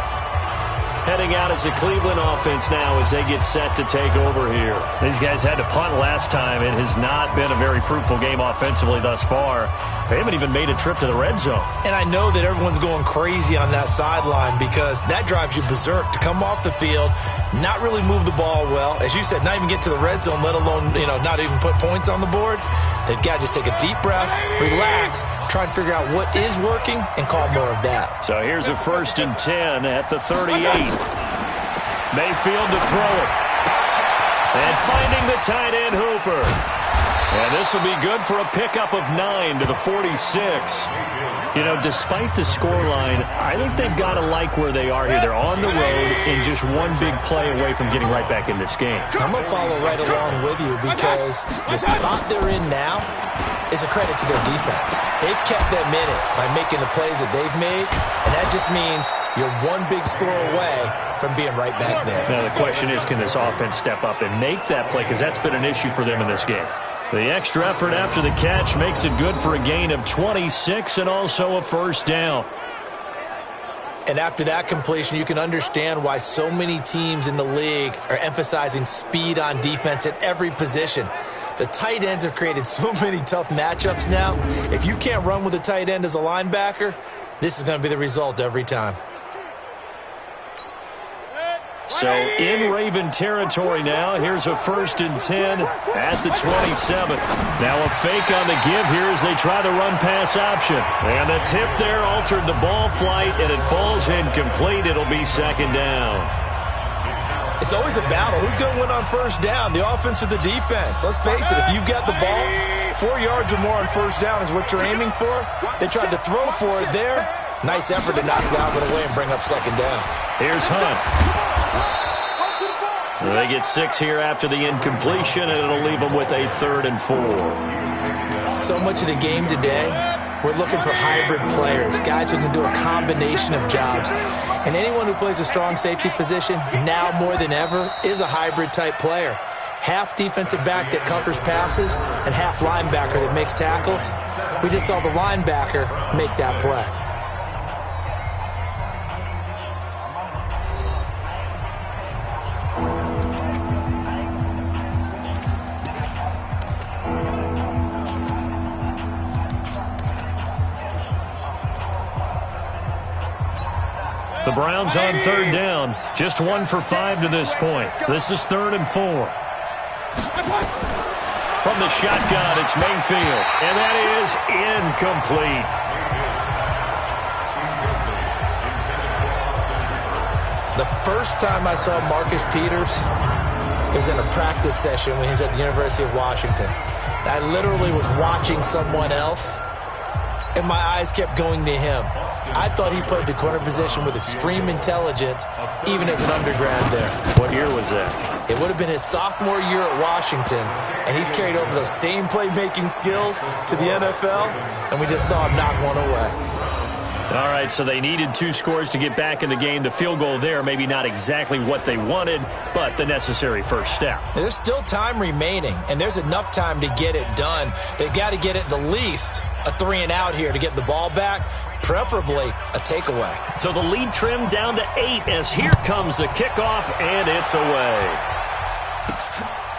Heading out as the Cleveland offense now as they get set to take over here. These guys had to punt last time. It has not been a very fruitful game offensively thus far. They haven't even made a trip to the red zone. And I know that everyone's going crazy on that sideline because that drives you berserk to come off the field, not really move the ball well. As you said, not even get to the red zone, let alone, not even put points on the board. They've got to just take a deep breath, relax, try and figure out what is working, and call more of that. So here's a 1st and 10 at the 38. Mayfield to throw it. And finding the tight end Hooper. And this will be good for a pickup of 9 to the 46. Despite the scoreline, I think they've got to like where they are here. They're on the road and just one big play away from getting right back in this game. I'm going to follow right along with you because the spot they're in now, is a credit to their defense. They've kept them in it by making the plays that they've made, and that just means you're one big score away from being right back there. Now the question is, can this offense step up and make that play? Because that's been an issue for them in this game. The extra effort after the catch makes it good for a gain of 26 and also a first down. And after that completion, you can understand why so many teams in the league are emphasizing speed on defense at every position. The tight ends have created so many tough matchups now. If you can't run with a tight end as a linebacker, this is going to be the result every time. So in Raven territory now. Here's a 1st and 10 at the 27. Now a fake on the give here as they try the run-pass option. And the tip there altered the ball flight, and it falls incomplete. It'll be 2nd down. It's always a battle. Who's going to win on 1st down, the offense or the defense? Let's face it, if you've got the ball, 4 yards or more on 1st down is what you're aiming for. They tried to throw for it there. Nice effort to knock that one away and bring up 2nd down. Here's Hunt. They get 6 here after the incompletion, and it'll leave them with a 3rd and 4. So much of the game today, we're looking for hybrid players, guys who can do a combination of jobs. And anyone who plays a strong safety position, now more than ever, is a hybrid-type player. Half defensive back that covers passes and half linebacker that makes tackles. We just saw the linebacker make that play. The Browns on 3rd down. Just 1 for 5 to this point. This is 3rd and 4. From the shotgun, it's Mayfield. And that is incomplete. The first time I saw Marcus Peters was in a practice session when he was at the University of Washington. I literally was watching someone else, and my eyes kept going to him. I thought he played the corner position with extreme intelligence, even as an undergrad there. What year was that? It would have been his sophomore year at Washington, and he's carried over those same playmaking skills to the NFL, and we just saw him knock one away. All right, so they needed 2 scores to get back in the game. The field goal there, maybe not exactly what they wanted, but the necessary first step. There's still time remaining, and there's enough time to get it done. They've got to get at the least a 3-and-out here to get the ball back, preferably a takeaway. So the lead trimmed down to 8 as here comes the kickoff, and it's away.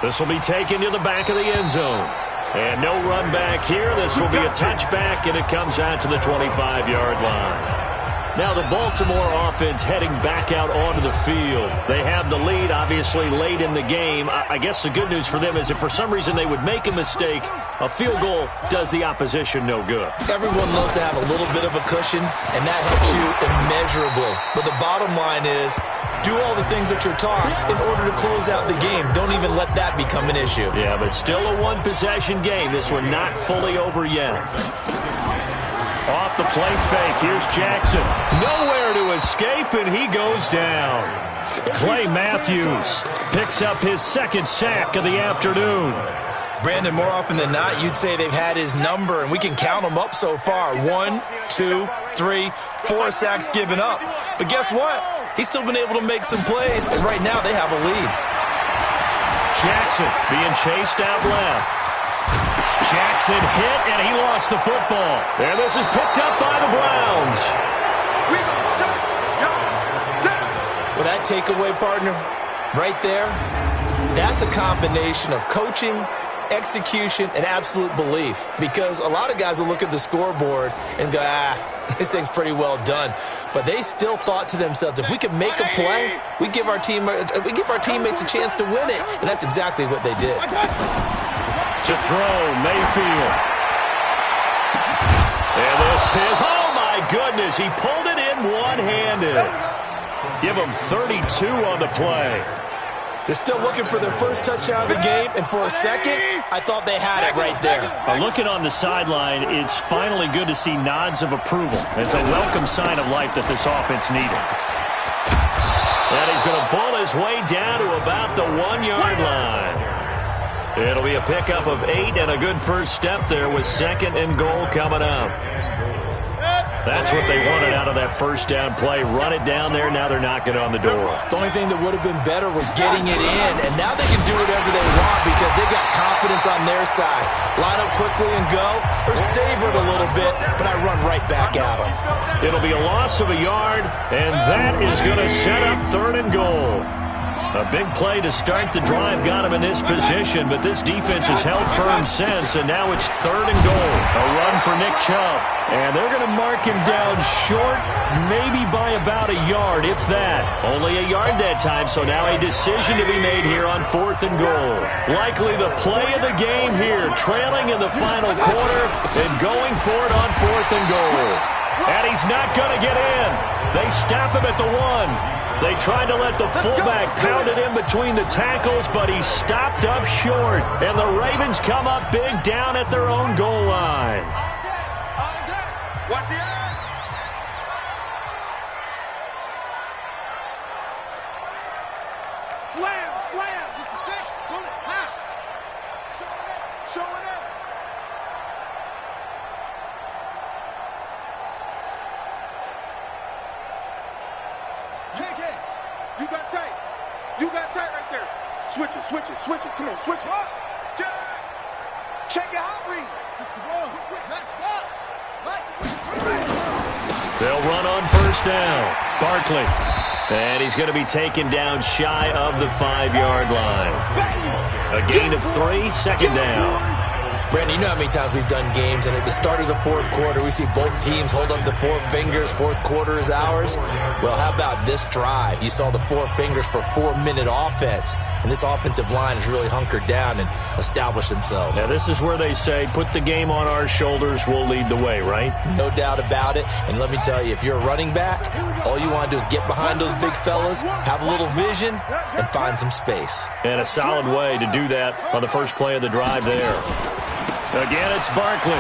This will be taken to the back of the end zone. And no run back here. This will be a touchback, and it comes out to the 25-yard line. Now the Baltimore offense heading back out onto the field. They have the lead, obviously, late in the game. I guess the good news for them is if for some reason they would make a mistake, a field goal does the opposition no good. Everyone loves to have a little bit of a cushion, and that helps you immeasurably. But the bottom line is, do all the things that you're taught in order to close out the game. Don't even let that become an issue. Yeah, but still a one-possession game. This one not fully over yet. Off the play fake, here's Jackson. Nowhere to escape, and he goes down. Clay Matthews picks up his 2nd sack of the afternoon. Brandon, more often than not, you'd say they've had his number, and we can count them up so far. 1, 2, 3, 4 sacks given up. But guess what? He's still been able to make some plays, and right now they have a lead. Jackson being chased out left. Jackson hit, and he lost the football. And this is picked up by the Browns. Well, that takeaway, partner, right there, that's a combination of coaching, execution, and absolute belief. Because a lot of guys will look at the scoreboard and go, this thing's pretty well done. But they still thought to themselves, if we can make a play, we give our teammates a chance to win it. And that's exactly what they did. To throw, Mayfield. And this is, oh my goodness, he pulled it in one-handed. Give him 32 on the play. They're still looking for their first touchdown of the game, and for a second, I thought they had it right there. Looking on the sideline, it's finally good to see nods of approval. It's a welcome sign of life that this offense needed. And he's going to bull his way down to about the 1-yard line. It'll be a pickup of 8 and a good first step there with 2nd and goal coming up. That's what they wanted out of that first down play. Run it down there. Now they're knocking on the door. The only thing that would have been better was getting it in, and now they can do whatever they want because they've got confidence on their side. Line up quickly and go, or savor it a little bit, but I run right back at them. It'll be a loss of a yard, and that is going to set up 3rd and goal. A big play to start the drive got him in this position, but this defense has held firm since, and now it's 3rd and goal. A run for Nick Chubb. And they're going to mark him down short, maybe by about a yard, if that. Only a yard that time, so now a decision to be made here on 4th and goal. Likely the play of the game here, trailing in the final quarter and going for it on 4th and goal. And he's not going to get in. They stop him at the 1. They tried to let the fullback pound it in between the tackles, but he stopped up short. And the Ravens come up big down at their own goal line. Watch the eye. Slams. It's a 6. Pull it. Now. Showing up. KK, you got tight. You got tight right there. Switch it. Come on, switch it. Check your hot read. Quick. Let's box. They'll run on first down. Barkley. And he's going to be taken down shy of the 5-yard line. A gain of 3, 2nd down. Brandon, you know how many times we've done games, and at the start of the 4th quarter, we see both teams hold up the 4 fingers, 4th quarter is ours. Well, how about this drive? You saw the 4 fingers for 4-minute offense, and this offensive line has really hunkered down and established themselves. Now, this is where they say, put the game on our shoulders, we'll lead the way, right? No doubt about it, and let me tell you, if you're a running back, all you want to do is get behind those big fellas, have a little vision, and find some space. And a solid way to do that on the first play of the drive there. Again, it's Barkley.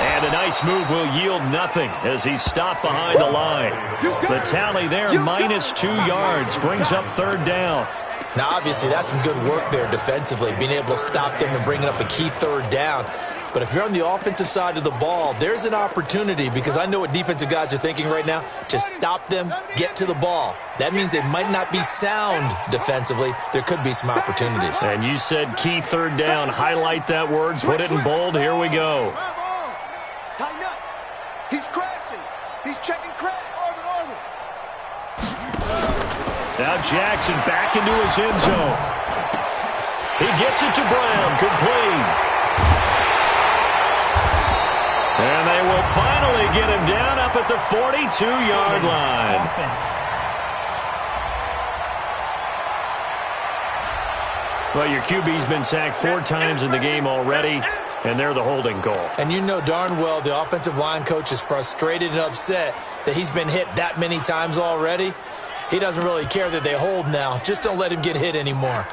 And a nice move will yield nothing as he's stopped behind the line. The tally there, -2 yards, brings up 3rd down. Now, obviously, that's some good work there defensively, being able to stop them and bringing up a key 3rd down. But if you're on the offensive side of the ball, there's an opportunity because I know what defensive guys are thinking right now. Just stop them, get to the ball. That means they might not be sound defensively. There could be some opportunities. And you said key 3rd down. Highlight that word, put it in bold. Here we go. Tighten up. He's crashing. He's checking crash. Now Jackson back into his end zone. He gets it to Brown, complete. And they will finally get him down up at the 42-yard line. Well, your QB's been sacked 4 times in the game already, and they're the holding call. And you know darn well the offensive line coach is frustrated and upset that he's been hit that many times already. He doesn't really care that they hold now. Just don't let him get hit anymore.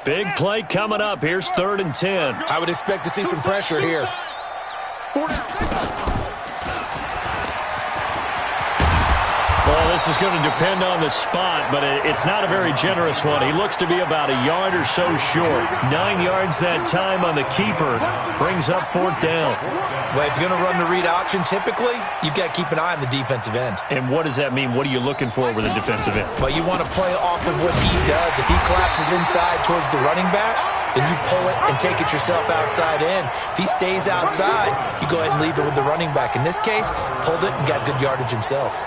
Big play coming up. Here's 3rd and 10. I would expect to see some pressure here. Well, this is going to depend on the spot, but it's not a very generous one. He looks to be about a yard or so short. 9 yards that time on the keeper. Brings up 4th down. Well, if you're going to run the read option, typically, you've got to keep an eye on the defensive end. And what does that mean? What are you looking for with a defensive end? Well, you want to play off of what he does. If he collapses inside towards the running back, then you pull it and take it yourself outside in. If he stays outside, you go ahead and leave it with the running back. In this case, pulled it and got good yardage himself.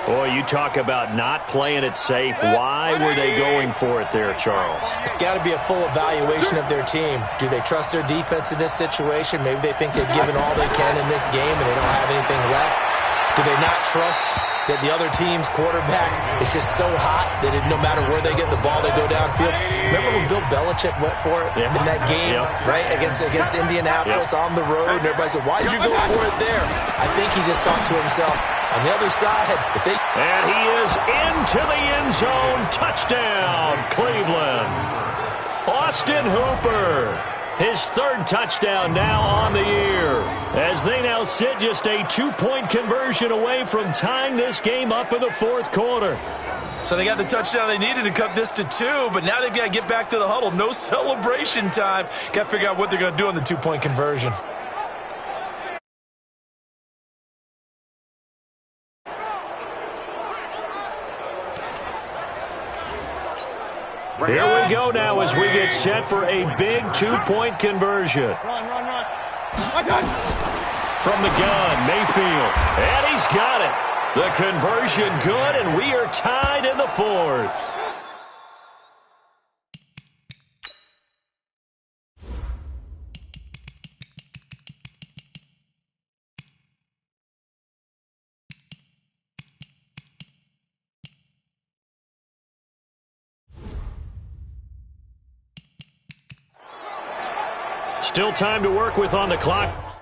Boy, you talk about not playing it safe. Why were they going for it there, Charles? It's got to be a full evaluation of their team. Do they trust their defense in this situation? Maybe they think they've given all they can in this game and they don't have anything left. Do they not trust that the other team's quarterback is just so hot that no matter where they get the ball, they go downfield? Remember when Bill Belichick went for it in that game, right, against Indianapolis on the road? And everybody said, why'd you go for it there? I think he just thought to himself, on the other side, if they... And he is into the end zone. Touchdown, Cleveland. Austin Hooper. His third touchdown now on the year, as they now sit just a 2-point conversion away from tying this game up in the fourth quarter. So they got the touchdown they needed to cut this to 2, but now they've got to get back to the huddle. No celebration time. Got to figure out what they're going to do on the 2-point conversion. Here we go now as we get set for a big 2-point conversion. Run. From the gun, Mayfield, and he's got it. The conversion good, and we are tied in the fourth. Still time to work with on the clock.